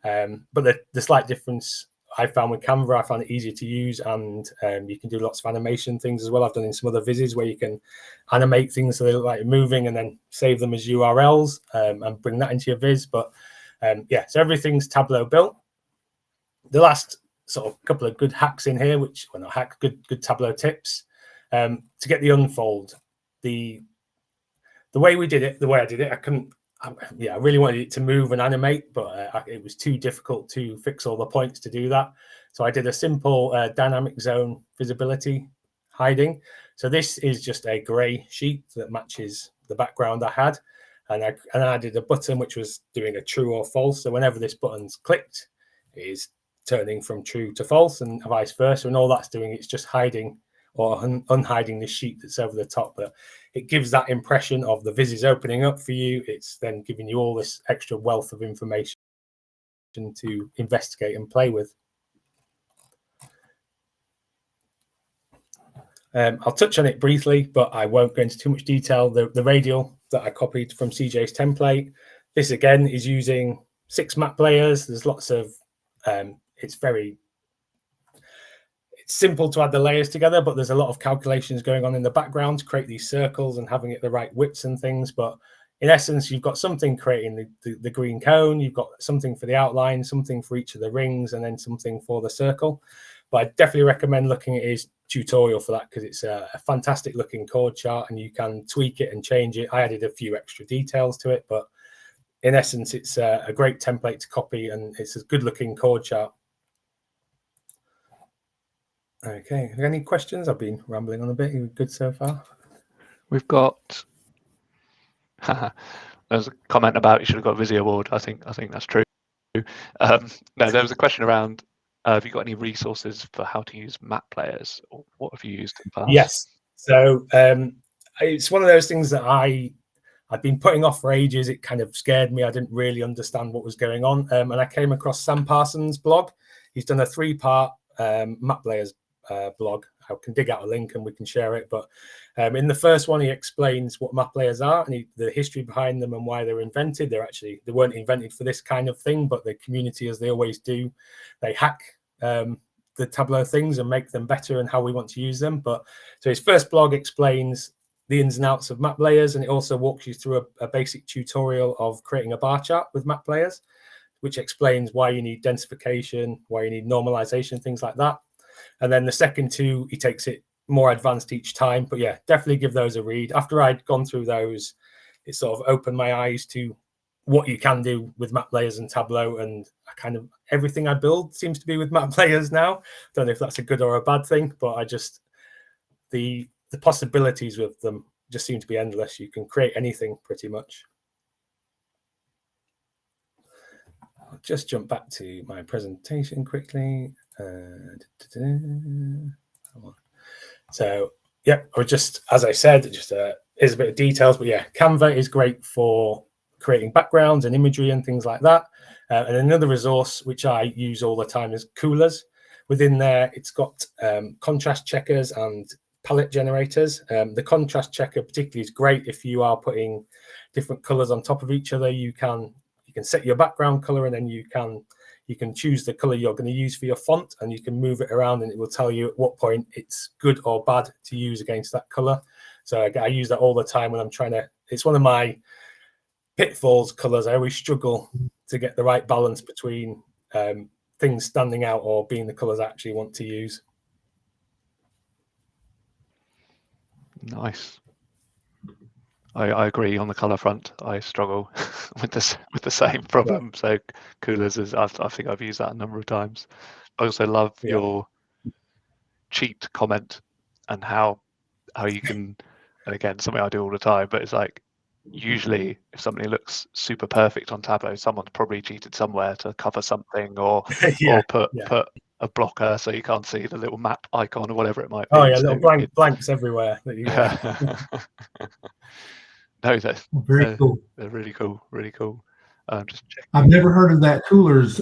but the slight difference I found with Canva, I found it easier to use, and you can do lots of animation things as well. I've done in some other Vizes where you can animate things so they look like moving and then save them as URLs and bring that into your Viz. But yeah, so everything's Tableau built. The last sort of couple of good hacks in here, which, well, not hack, good Tableau tips to get the unfold. The way we did it, the way I did it, I really wanted it to move and animate, but it was too difficult to fix all the points to do that. So I did a simple dynamic zone visibility hiding. So this is just a gray sheet that matches the background I had. And I added a button which was doing a true or false. So whenever this button's clicked, it is turning from true to false and vice versa. And all that's doing, it's just hiding or unhiding the sheet that's over the top. But it gives that impression of the Viz is opening up for you. It's then giving you all this extra wealth of information to investigate and play with. I'll touch on it briefly, but I won't go into too much detail. The radial that I copied from CJ's template, this again is using 6 map layers. There's lots of, it's simple to add the layers together, but there's a lot of calculations going on in the background to create these circles and having it the right widths and things. But in essence, you've got something creating the green cone, you've got something for the outline, something for each of the rings, and then something for the circle. But I definitely recommend looking at his tutorial for that because it's a fantastic looking chord chart and you can tweak it and change it. I added a few extra details to it, but in essence, it's a great template to copy and it's a good looking chord chart. Okay, any questions? I've been rambling on a bit. Are you good so far? We've got there's a comment about you should have got a Vizzy award. I think that's true. No, there was a question around have you got any resources for how to use map players, or what have you used in the past? Yes. So it's one of those things that I've been putting off for ages. It kind of scared me. I didn't really understand what was going on. And I came across Sam Parsons' blog. He's done a 3-part map layers blog. I can dig out a link and we can share it. But in the first one, he explains what map layers are and the history behind them and why they were invented. They weren't invented for this kind of thing, but the community, as they always do, they hack the Tableau things and make them better and how we want to use them. But so his first blog explains the ins and outs of map layers, and it also walks you through a basic tutorial of creating a bar chart with map layers, which explains why you need densification, why you need normalization, things like that. And then the second 2, he takes it more advanced each time. But yeah, definitely give those a read. After I'd gone through those, it sort of opened my eyes to what you can do with map layers and Tableau, and everything I build seems to be with map layers now. Don't know if that's a good or a bad thing, but I just the possibilities with them just seem to be endless. You can create anything pretty much. I'll just jump back to my presentation quickly. So yeah, or just as I said, just is a bit of details, but yeah, Canva is great for creating backgrounds and imagery and things like that. And another resource which I use all the time is Coolers. Within there, it's got contrast checkers and palette generators. The contrast checker particularly is great if you are putting different colors on top of each other. You can set your background color, and then you can choose the color you're going to use for your font, and you can move it around, and it will tell you at what point it's good or bad to use against that color. So I use that all the time when I'm trying to. It's one of my pitfalls, colors. I always struggle to get the right balance between things standing out or being the colors I actually want to use. Nice. I agree on the color front. I struggle with the same problem. So coolers is I think I've used that a number of times. I also love your cheat comment and how you can, and again, something I do all the time, but it's like usually if something looks super perfect on Tableau, someone's probably cheated somewhere to cover something or put a blocker so you can't see the little map icon or whatever it might be. Oh yeah, so little blanks everywhere. That you, no, Very cool. They're really cool, really cool. Just check. I've never heard of that coolers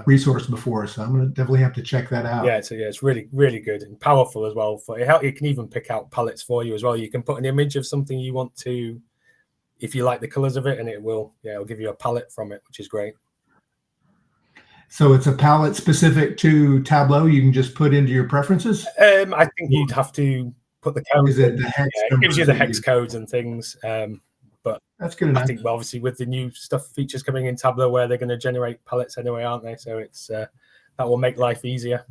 resource before, so I'm gonna definitely have to check that out. Yeah, it's really, really good and powerful as well. It can even pick out palettes for you as well. You can put an image of something you want to, if you like the colors of it, and it'll give you a palette from it, which is great. So it's a palette specific to Tableau. You can just put into your preferences. I think you'd have to put the code. Is it the hex? It gives you the hex codes and things. But that's good enough. I think, well, obviously, with the new features coming in Tableau, where they're going to generate palettes anyway, aren't they? So it's that will make life easier.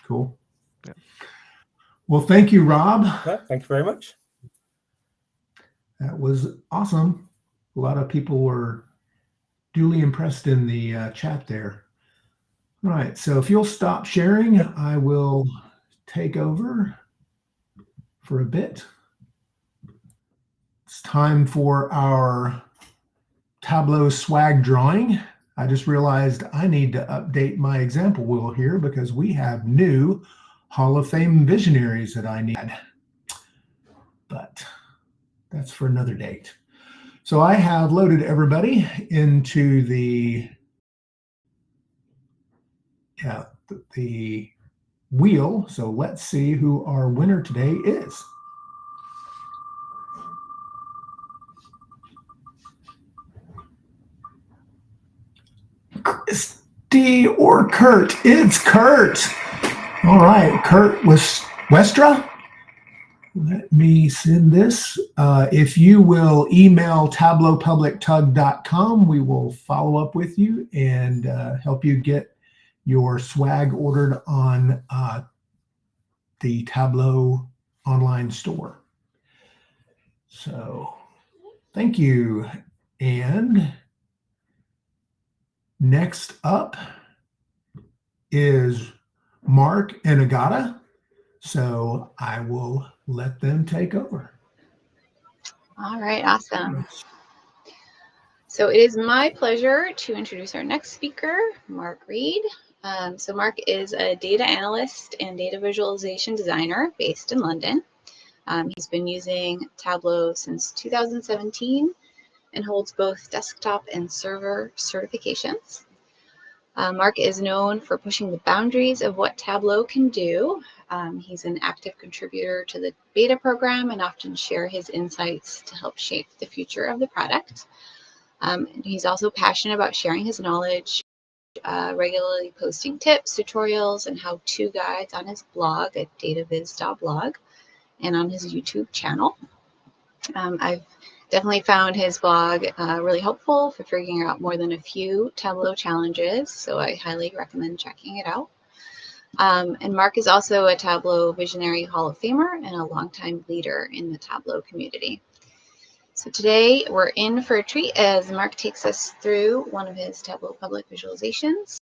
Cool. Yeah. Well, thank you, Rob. Yeah, thank you very much. That was awesome. A lot of people were duly impressed in the chat there. All right, so if you'll stop sharing, I will take over for a bit. It's time for our Tableau swag drawing. I just realized I need to update my example wheel here because we have new Hall of Fame visionaries that I need. But that's for another date. So I have loaded everybody into the wheel. So let's see who our winner today is. Christy or Kurt? It's Kurt. All right, Kurt Westra. Let me send this. If you will email tablowpublictug.com, we will follow up with you and help you get your swag ordered on the Tableau online store. So thank you. And next up is Mark and Agata. So I will let them take over. All right, awesome. So it is my pleasure to introduce our next speaker, Marc Reid. So Marc is a data analyst and data visualization designer based in London. He's been using Tableau since 2017 and holds both desktop and server certifications. Marc is known for pushing the boundaries of what Tableau can do. He's an active contributor to the beta program and often shares his insights to help shape the future of the product. He's also passionate about sharing his knowledge, regularly posting tips, tutorials, and how-to guides on his blog at dataviz.blog and on his YouTube channel. I've definitely found his blog really helpful for figuring out more than a few Tableau challenges, so I highly recommend checking it out. And Marc is also a Tableau Visionary Hall of Famer and a longtime leader in the Tableau community. So today we're in for a treat as Marc takes us through one of his Tableau Public visualizations,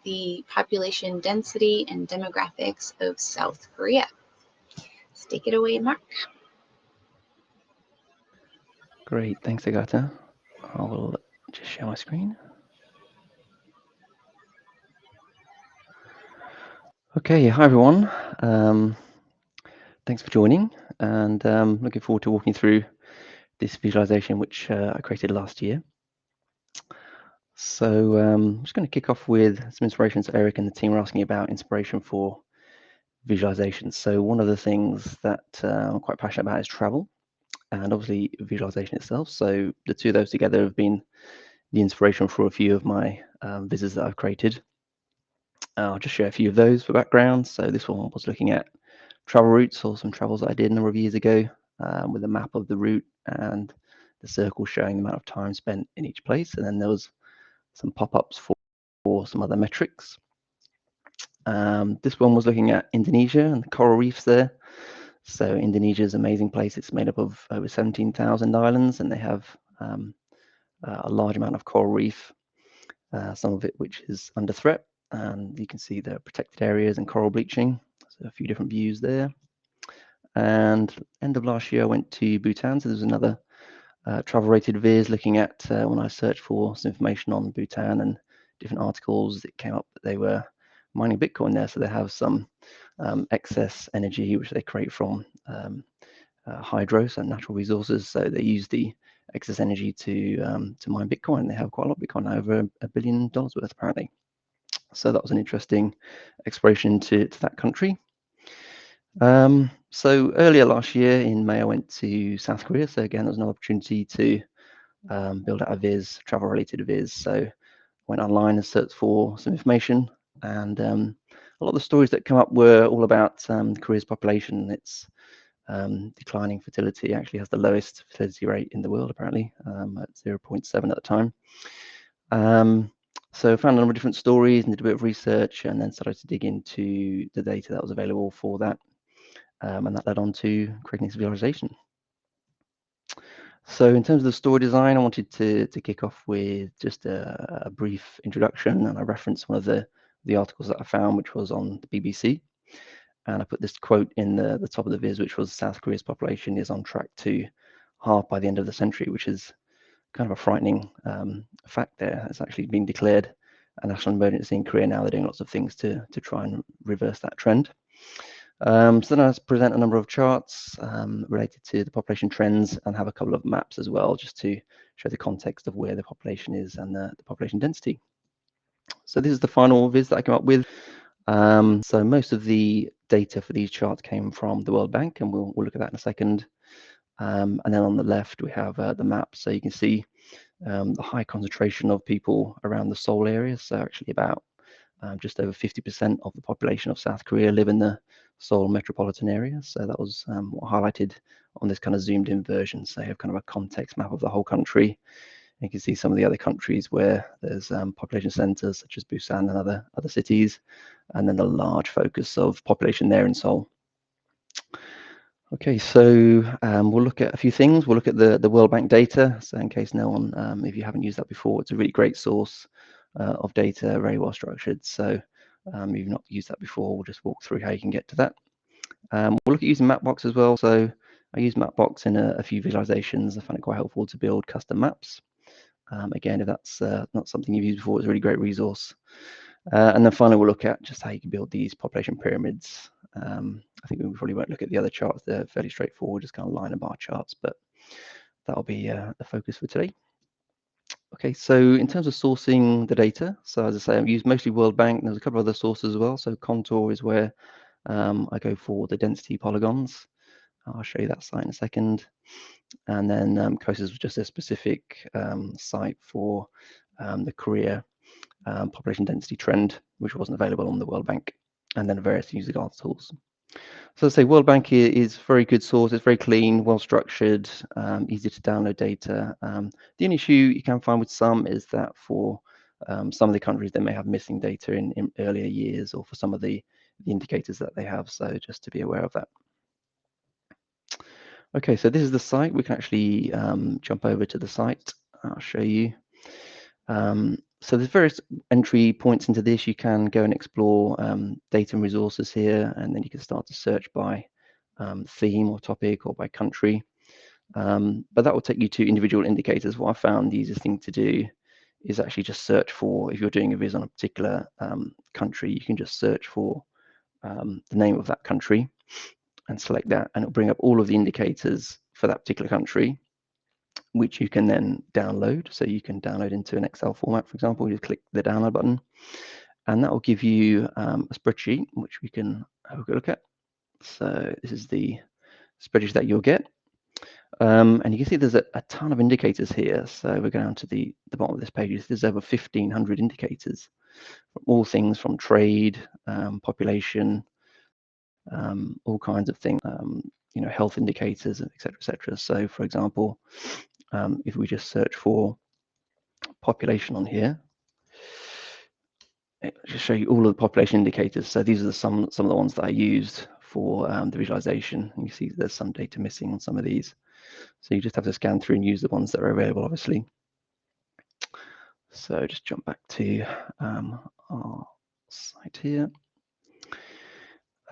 the population density and demographics of South Korea. Let's take it away, Marc. Great, thanks, Agata. I will just share my screen. Okay, hi everyone. Thanks for joining, and looking forward to walking through this visualization which I created last year. So I'm just going to kick off with some inspirations Eric and the team were asking about inspiration for visualizations. So one of the things that I'm quite passionate about is travel, and obviously visualization itself. So the two of those together have been the inspiration for a few of my vizes that I've created. I'll just share a few of those for background. So this one was looking at travel routes or some travels that I did a number of years ago with a map of the route and the circle showing the amount of time spent in each place. And then there was some pop-ups for some other metrics. This one was looking at Indonesia and the coral reefs there. So Indonesia is an amazing place. It's made up of over 17,000 islands, and they have a large amount of coral reef, some of it which is under threat. And you can see the protected areas and coral bleaching. So a few different views there. And end of last year, I went to Bhutan. So there's another travel-rated viz looking at when I searched for some information on Bhutan and different articles, it came up that they were mining Bitcoin there. So they have some excess energy which they create from hydro, so natural resources. So they use the excess energy to mine Bitcoin. They have quite a lot of Bitcoin, over $1 billion worth apparently. So that was an interesting exploration to that country. So earlier last year in May, I went to South Korea. So again, there was an opportunity to build out a viz, travel-related viz. So went online and searched for some information, and a lot of the stories that come up were all about Korea's population. It's declining fertility, actually has the lowest fertility rate in the world apparently, at 0.7 at the time. So I found a number of different stories and did a bit of research, and then started to dig into the data that was available for that, and that led on to creating this visualization. So in terms of the story design, I wanted to kick off with just a brief introduction, and I referenced one of the articles that I found, which was on the BBC. And I put this quote in the top of the viz, which was South Korea's population is on track to halve by the end of the century, which is kind of a frightening fact there. It's actually been declared a national emergency in Korea now. They're doing lots of things to try and reverse that trend. So then I present a number of charts related to the population trends, and have a couple of maps as well, just to show the context of where the population is and the population density. So this is the final viz that I came up with. So most of the data for these charts came from the World Bank, and we'll look at that in a second. And then on the left, we have the map. So you can see the high concentration of people around the Seoul area. So actually about just over 50% of the population of South Korea live in the Seoul metropolitan area. So that was what highlighted on this kind of zoomed in version. So you have kind of a context map of the whole country. You can see some of the other countries where there's population centers such as Busan and other cities, and then a large focus of population there in Seoul. Okay, so we'll look at a few things. We'll look at the World Bank data. So in case no one, if you haven't used that before, it's a really great source of data, very well structured. So if you've not used that before, we'll just walk through how you can get to that. We'll look at using Mapbox as well. So I use Mapbox in a few visualizations. I find it quite helpful to build custom maps. Again, if that's not something you've used before, it's a really great resource. And then finally, we'll look at just how you can build these population pyramids. I think we probably won't look at the other charts. They're fairly straightforward, just kind of line and bar charts, but that'll be the focus for today. Okay, so in terms of sourcing the data, so as I say, I've used mostly World Bank. There's a couple of other sources as well. So Contour is where I go for the density polygons. I'll show you that site in a second. And then COSIS was just a specific site for the Korea population density trend, which wasn't available on the World Bank, and then various user guide tools. So I'd say World Bank is a very good source. It's very clean, well structured, easy to download data. The only issue you can find with some is that for some of the countries, they may have missing data in earlier years, or for some of the indicators that they have. So just to be aware of that. Okay, so this is the site. We can actually jump over to the site. I'll show you. So there's various entry points into this. You can go and explore data and resources here, and then you can start to search by theme or topic or by country. But that will take you to individual indicators. What I found the easiest thing to do is actually just search for, if you're doing a viz on a particular country, you can just search for the name of that country and select that, and it'll bring up all of the indicators for that particular country, which you can then download. So you can download into an Excel format, for example. You click the download button, and that will give you a spreadsheet, which we can have a good look at. So this is the spreadsheet that you'll get. And you can see there's a ton of indicators here. So we're going down to the bottom of this page. There's over 1,500 indicators, from all things from trade, population, all kinds of things, you know, health indicators, etc., etc. So for example, if we just search for population on here, it'll just show you all of the population indicators. So these are some of the ones that I used for the visualization. And you see there's some data missing on some of these. So you just have to scan through and use the ones that are available, obviously. So just jump back to our site here.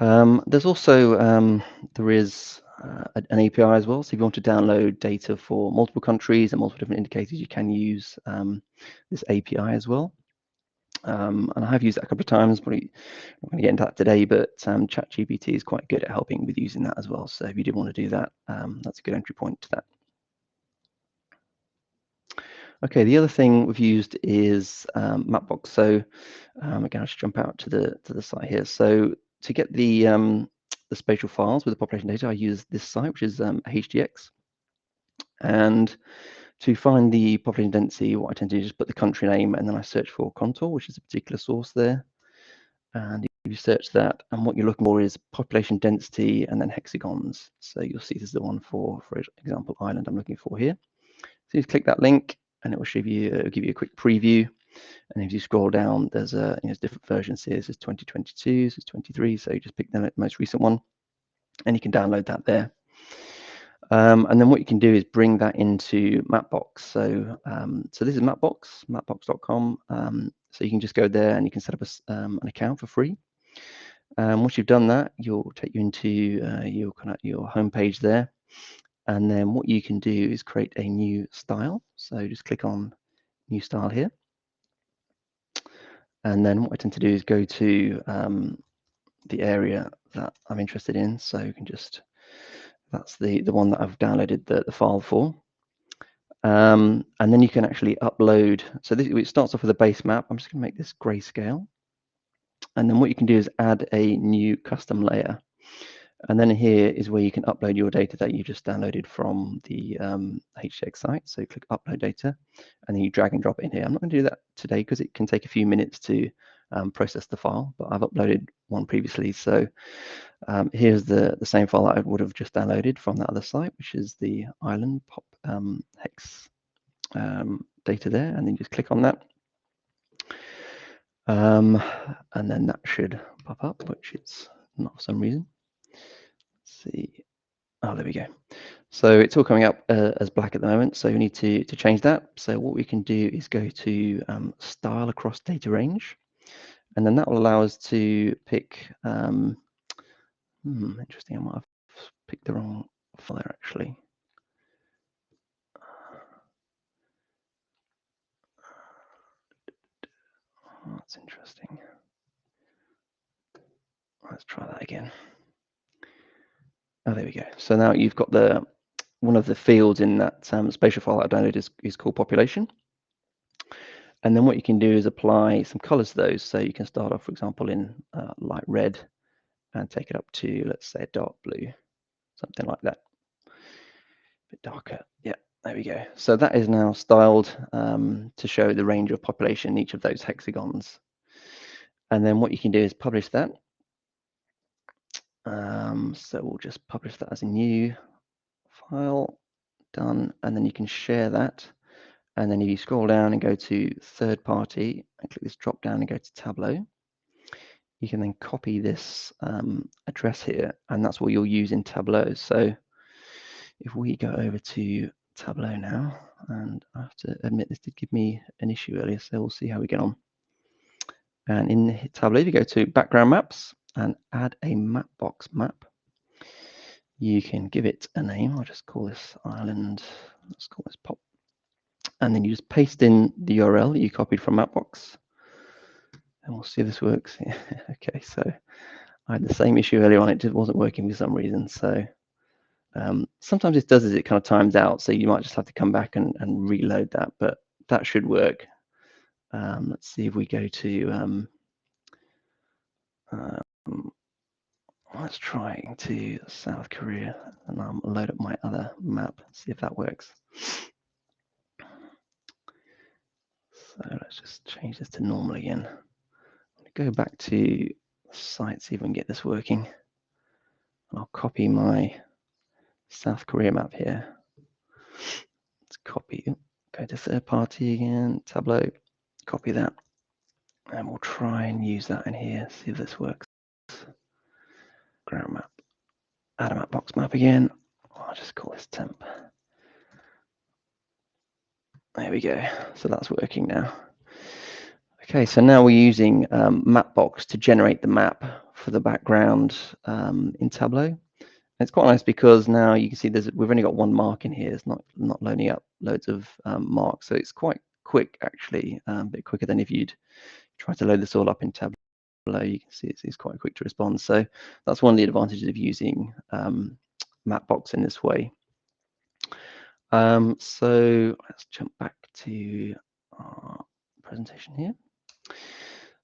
There's also, there is an API as well. So if you want to download data for multiple countries and multiple different indicators, you can use this API as well. And I have used that a couple of times, but I'm not going to get into that today, but ChatGPT is quite good at helping with using that as well. So if you did want to do that, that's a good entry point to that. Okay, the other thing we've used is Mapbox. So again, I'll just jump out to the site here. So to get the spatial files with the population data, I use this site, which is HDX. And to find the population density, what I tend to do is just put the country name, and then I search for contour, which is a particular source there. And if you search that, and what you're looking for is population density and then hexagons. So you'll see this is the one for example, Ireland I'm looking for here. So you click that link, and it will show you, give you a quick preview. And if you scroll down, there's different versions here. This is 2022, this is 23. So you just pick the most recent one, and you can download that there. And then what you can do is bring that into Mapbox. So so this is Mapbox, mapbox.com. So you can just go there and you can set up an account for free. Once you've done that, you'll take you into your home page there. And then what you can do is create a new style. So just click on new style here. And then what I tend to do is go to the area that I'm interested in. So you can just, that's the one that I've downloaded the file for. And then you can actually upload. So it starts off with a base map. I'm just going to make this grayscale. And then what you can do is add a new custom layer. And then here is where you can upload your data that you just downloaded from the HDX site. So you click upload data, and then you drag and drop it in here. I'm not going to do that today because it can take a few minutes to process the file, but I've uploaded one previously. So here's the same file that I would have just downloaded from that other site, which is the Ireland pop hex data there, and then just click on that. And then that should pop up, which it's not for some reason. Let's see. Oh, there we go. So it's all coming up as black at the moment. So we need to change that. So what we can do is go to style across data range. And then that will allow us to pick, interesting, I might have picked the wrong file there actually. Oh, that's interesting. Let's try that again. Oh, there we go. So now you've got one of the fields in that spatial file that I downloaded is called population. And then what you can do is apply some colors to those. So you can start off, for example, in light red and take it up to, let's say, dark blue, something like that. A bit darker. Yeah, there we go. So that is now styled to show the range of population in each of those hexagons. And then what you can do is publish that. So we'll just publish that as a new file, done, and then you can share that. And then if you scroll down and go to third party and click this drop down and go to Tableau, you can then copy this address here, and that's what you'll use in Tableau. So if we go over to Tableau now, and I have to admit this did give me an issue earlier, so we'll see how we get on. And in Tableau, if you go to background maps and add a Mapbox map, you can give it a name. I'll just call this Ireland. Let's call this pop. And then you just paste in the URL that you copied from Mapbox. And we'll see if this works. Okay, so I had the same issue earlier on. It just wasn't working for some reason. So sometimes it does is it kind of times out. So you might just have to come back and reload that, but that should work. Let's see if we go to, let's try to South Korea, and I'll load up my other map, see if that works. So let's just change this to normal again. Go back to site, see if we can get this working. I'll copy my South Korea map here. Let's copy, go to third party again, Tableau, copy that. And we'll try and use that in here, see if this works. background map. Add a map box map again. I'll just call this temp. There we go. So that's working now. Okay, so now we're using Mapbox to generate the map for the background in Tableau. And it's quite nice because now you can see we've only got one mark in here. It's not loading up loads of marks, so it's quite quick actually, a bit quicker than if you'd try to load this all up in Tableau. You can see it's quite quick to respond. So that's one of the advantages of using Mapbox in this way. So let's jump back to our presentation here.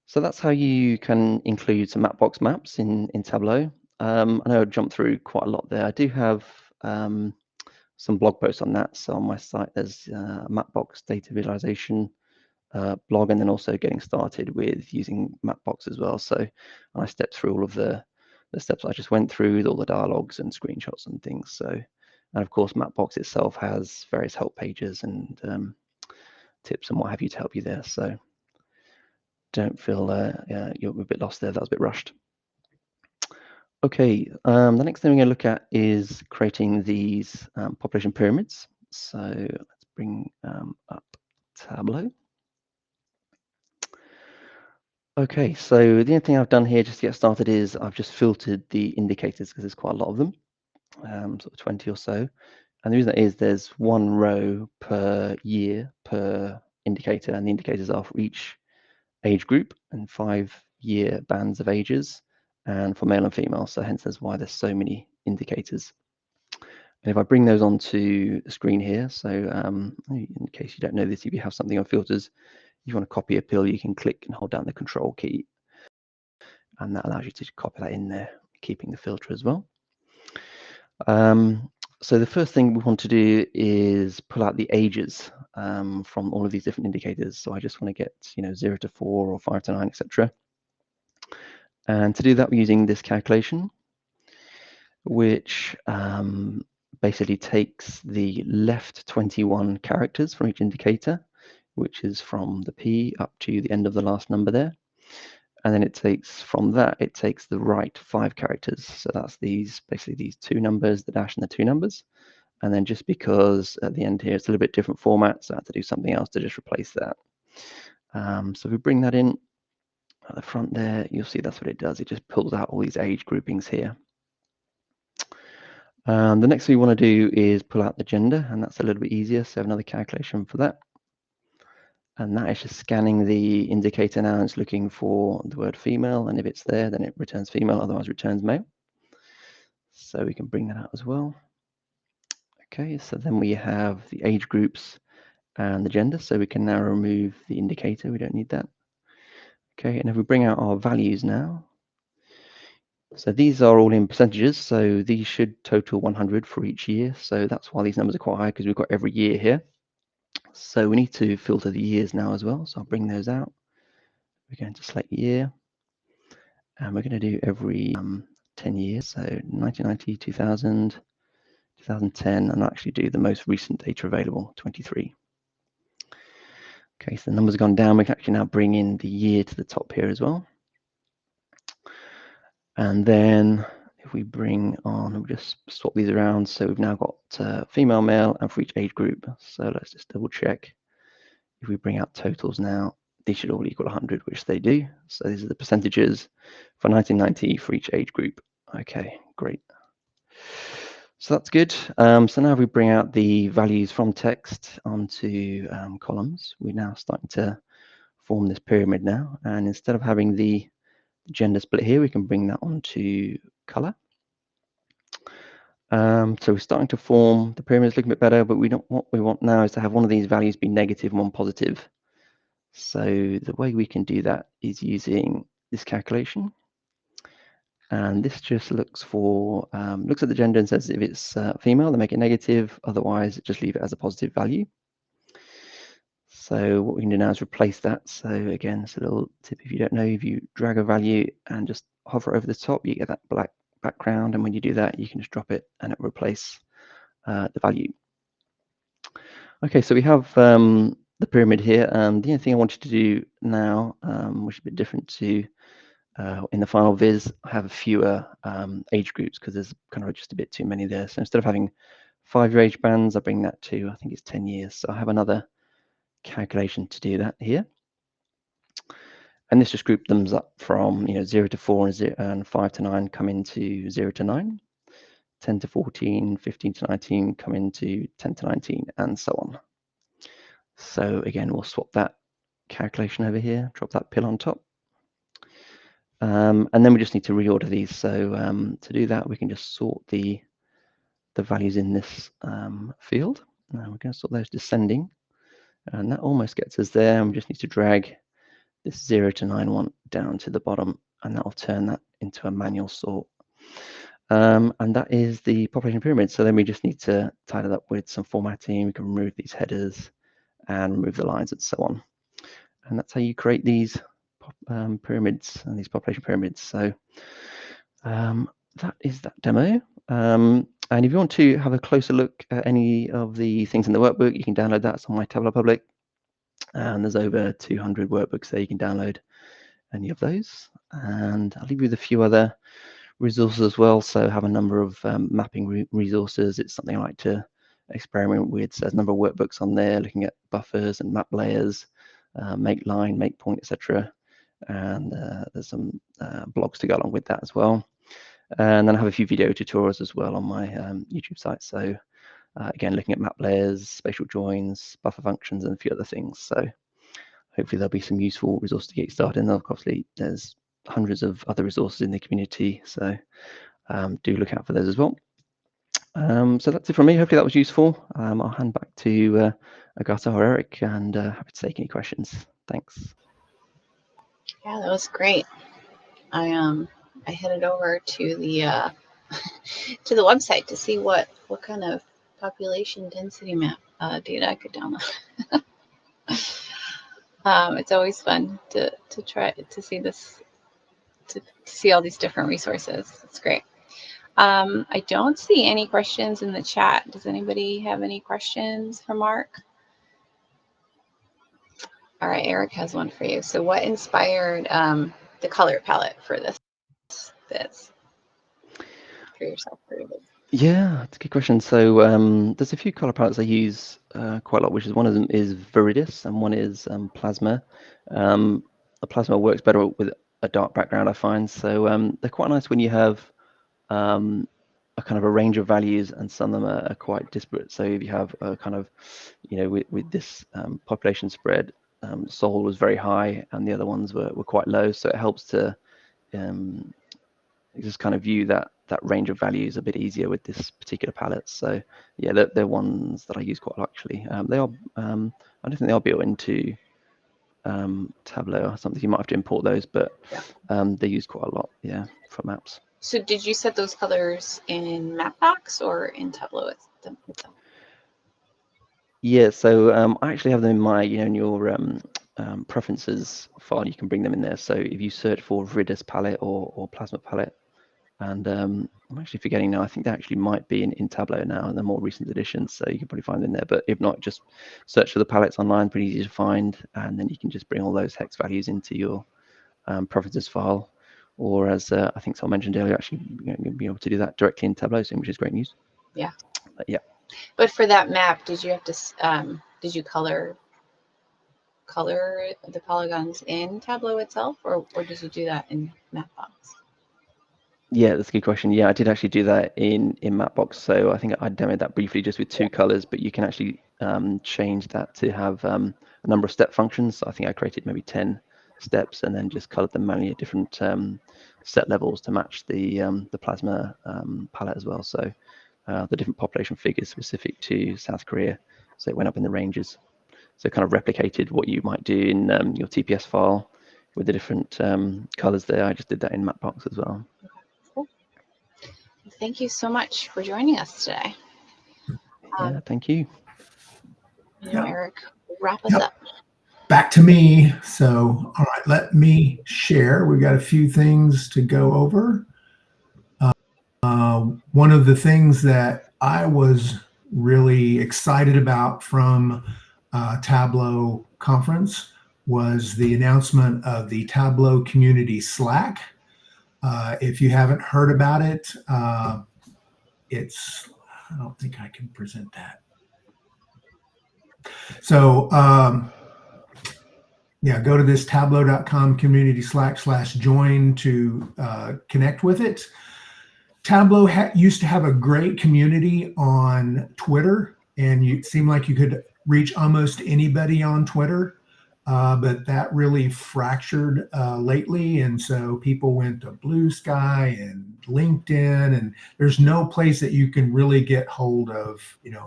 So that's how you can include some Mapbox maps in Tableau. I know I jumped through quite a lot there. I do have some blog posts on that. So on my site, there's Mapbox data visualization blog, and then also getting started with using Mapbox as well. So I stepped through all of the steps I just went through, all the dialogues and screenshots and things. So, and of course, Mapbox itself has various help pages and tips and what have you to help you there. So don't feel you're a bit lost there. That was a bit rushed. Okay, the next thing we're going to look at is creating these population pyramids. So let's bring up Tableau. Okay, so the only thing I've done here just to get started is I've just filtered the indicators because there's quite a lot of them, sort of 20 or so. And the reason that is there's one row per year per indicator, and the indicators are for each age group and 5-year bands of ages, and for male and female. So hence that's why there's so many indicators. And if I bring those onto the screen here, so in case you don't know this, if you have something on filters, if you want to copy a pill, you can click and hold down the control key, and that allows you to copy that in there, keeping the filter as well. So the first thing we want to do is pull out the ages from all of these different indicators. So I just want to get 0 to 4 or 5 to 9, etc. And to do that, we're using this calculation, which basically takes the left 21 characters from each indicator, which is from the P up to the end of the last number there. And then it takes from that, it takes the right 5 characters. So that's basically these 2 numbers, the dash and the 2 numbers. And then just because at the end here, it's a little bit different format, so I had to do something else to just replace that. So if we bring that in at the front there, you'll see that's what it does. It just pulls out all these age groupings here. The next thing we want to do is pull out the gender, and that's a little bit easier. So another calculation for that. And that is just scanning the indicator now, and it's looking for the word female, and if it's there, then it returns female, otherwise returns male. So we can bring that out as well. Okay, so then we have the age groups and the gender, so we can now remove the indicator, we don't need that. Okay, and if we bring out our values now, so these are all in percentages, so these should total 100 for each year, so that's why these numbers are quite high, because we've got every year here. So we need to filter the years now as well. So I'll bring those out. We're going to select year, and we're going to do every 10 years. So 1990, 2000, 2010, and I'll actually do the most recent data available, 23. Okay, so the numbers have gone down. We can actually now bring in the year to the top here as well. And then if we bring on, we'll just swap these around. So we've now got female, male, and for each age group. So let's just double check. If we bring out totals now, these should all equal 100, which they do. So these are the percentages for 1990 for each age group. Okay, great. So that's good. So now if we bring out the values from text onto columns, we're now starting to form this pyramid now. And instead of having the gender split here, we can bring that onto color. So we're starting to form the pyramid. It's looking a bit better, but what we want now is to have one of these values be negative and one positive. So the way we can do that is using this calculation. And this just looks for, looks at the gender and says if it's female, then make it negative. Otherwise, just leave it as a positive value. So what we can do now is replace that. So again, it's a little tip if you don't know, if you drag a value and just hover over the top, you get that black background. And when you do that, you can just drop it and it will replace the value. Okay, so we have the pyramid here. The only thing I wanted to do now, which is a bit different to in the final viz, I have fewer age groups because there's kind of just a bit too many there. So instead of having 5-year age bands, I bring that to, I think it's 10 years. So I have another calculation to do that here. And this just groups them up from 0 to 4 and 5 to 9 come into 0 to 9, 10 to 14, 15 to 19 come into 10 to 19, and so on. So again, we'll swap that calculation over here, drop that pill on top. And then we just need to reorder these. So to do that, we can just sort the values in this field. Now we're going to sort those descending. And that almost gets us there. And we just need to drag this 0 to 9 one down to the bottom, and that will turn that into a manual sort. And that is the population pyramid. So then we just need to tie that up with some formatting. We can remove these headers and remove the lines and so on. And that's how you create these pyramids and these population pyramids. So that is that demo. And if you want to have a closer look at any of the things in the workbook, you can download that. It's on my Tableau Public. And there's over 200 workbooks there. You can download any of those. And I'll leave you with a few other resources as well. So I have a number of mapping resources. It's something I like to experiment with. So there's a number of workbooks on there looking at buffers and map layers, make line, make point, etc. And there's some blogs to go along with that as well. And then I have a few video tutorials as well on my YouTube site. So again, looking at map layers, spatial joins, buffer functions, and a few other things. So hopefully there'll be some useful resources to get started. And obviously there's hundreds of other resources in the community. So do look out for those as well. So that's it from me. Hopefully that was useful. I'll hand back to Agatha or Eric, and happy to take any questions. Thanks. Yeah, that was great. I headed over to the to the website to see what kind of population density map data I could download. It's always fun to try to see this, to see all these different resources. It's great. I don't see any questions in the chat. Does anybody have any questions for Marc? All right, Eric has one for you. So what inspired the color palette for this for yourself? Yeah, that's a good question. So there's a few color palettes I use quite a lot, which is one of them is Viridis and one is Plasma. The Plasma works better with a dark background, I find. So they're quite nice when you have a kind of a range of values, and some of them are quite disparate. So if you have a kind of, with this population spread, Seoul was very high and the other ones were quite low. So it helps to just kind of view that range of values a bit easier with this particular palette. So yeah, they're ones that I use quite a lot actually. They are, I don't think they are built into Tableau or something. You might have to import those, but they use quite a lot, yeah, for maps. So did you set those colors in Mapbox or in Tableau itself? Yeah, so I actually have them in my, in your preferences file. You can bring them in there. So if you search for Viridis palette or Plasma palette, and I'm actually forgetting now, I think they actually might be in Tableau now in the more recent editions, so you can probably find them there. But if not, just search for the palettes online, pretty easy to find, and then you can just bring all those hex values into your preferences file. Or as I think someone mentioned earlier, actually you'll be able to do that directly in Tableau soon, which is great news. Yeah. But yeah. But for that map, did you have to did you color the polygons in Tableau itself, or did you do that in Mapbox? Yeah, that's a good question. Yeah, I did actually do that in Mapbox. So I think I demoed that briefly just with 2 colors, but you can actually change that to have a number of step functions. So I think I created maybe 10 steps and then just colored them manually at different set levels to match the Plasma palette as well. So the different population figures specific to South Korea. So it went up in the ranges. So it kind of replicated what you might do in your TPS file with the different colors there. I just did that in Mapbox as well. Cool. Thank you so much for joining us today. Yeah, thank you. Eric, wrap us up. Back to me. So, all right, let me share. We've got a few things to go over. One of the things that I was really excited about from Tableau conference was the announcement of the Tableau Community Slack. If you haven't heard about it, I don't think I can present that. So yeah, go to this tableau.com community Slack/join to connect with it. Tableau used to have a great community on Twitter, and it seemed like you could reach almost anybody on Twitter, but that really fractured lately, and so people went to Blue Sky and LinkedIn, and there's no place that you can really get hold of,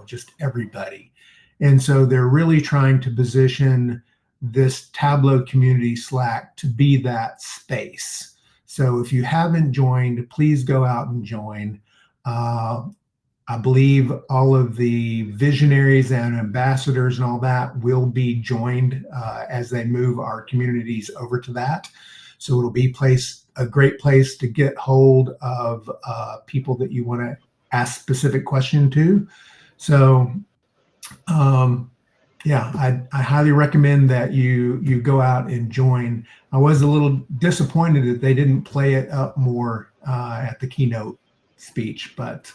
just everybody. And so they're really trying to position this Tableau community Slack to be that space. So if you haven't joined, please go out and join. I believe all of the visionaries and ambassadors and all that will be joined as they move our communities over to that. So it'll be a great place to get hold of people that you want to ask specific question to. So yeah, I highly recommend that you go out and join. I was a little disappointed that they didn't play it up more at the keynote speech, but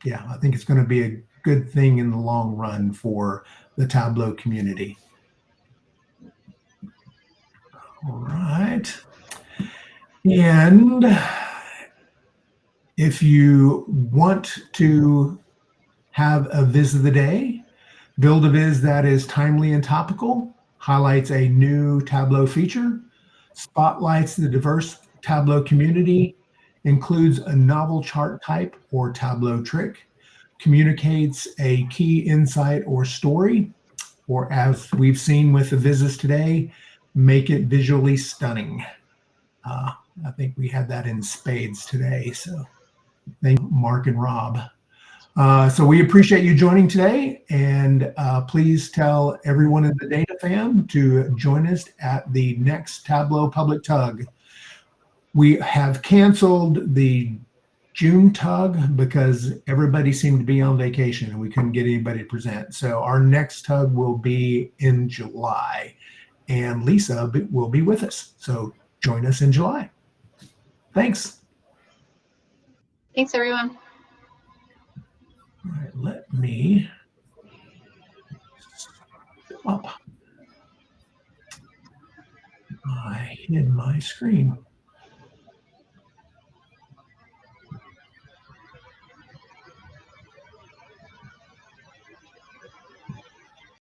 yeah, I think it's going to be a good thing in the long run for the Tableau community. All right. And if you want to have a Viz of the Day, build a Viz that is timely and topical, highlights a new Tableau feature, spotlights the diverse Tableau community, includes a novel chart type or Tableau trick, communicates a key insight or story, or as we've seen with the Vizes today, make it visually stunning. I think we had that in spades today, so thank Mark and Rob. So we appreciate you joining today, and please tell everyone in the Data Fam to join us at the next Tableau Public TUG. We have canceled the June TUG because everybody seemed to be on vacation and we couldn't get anybody to present. So our next TUG will be in July, and Lisa will be with us. So join us in July. Thanks. Thanks, everyone. All right, let me up. I hid my screen.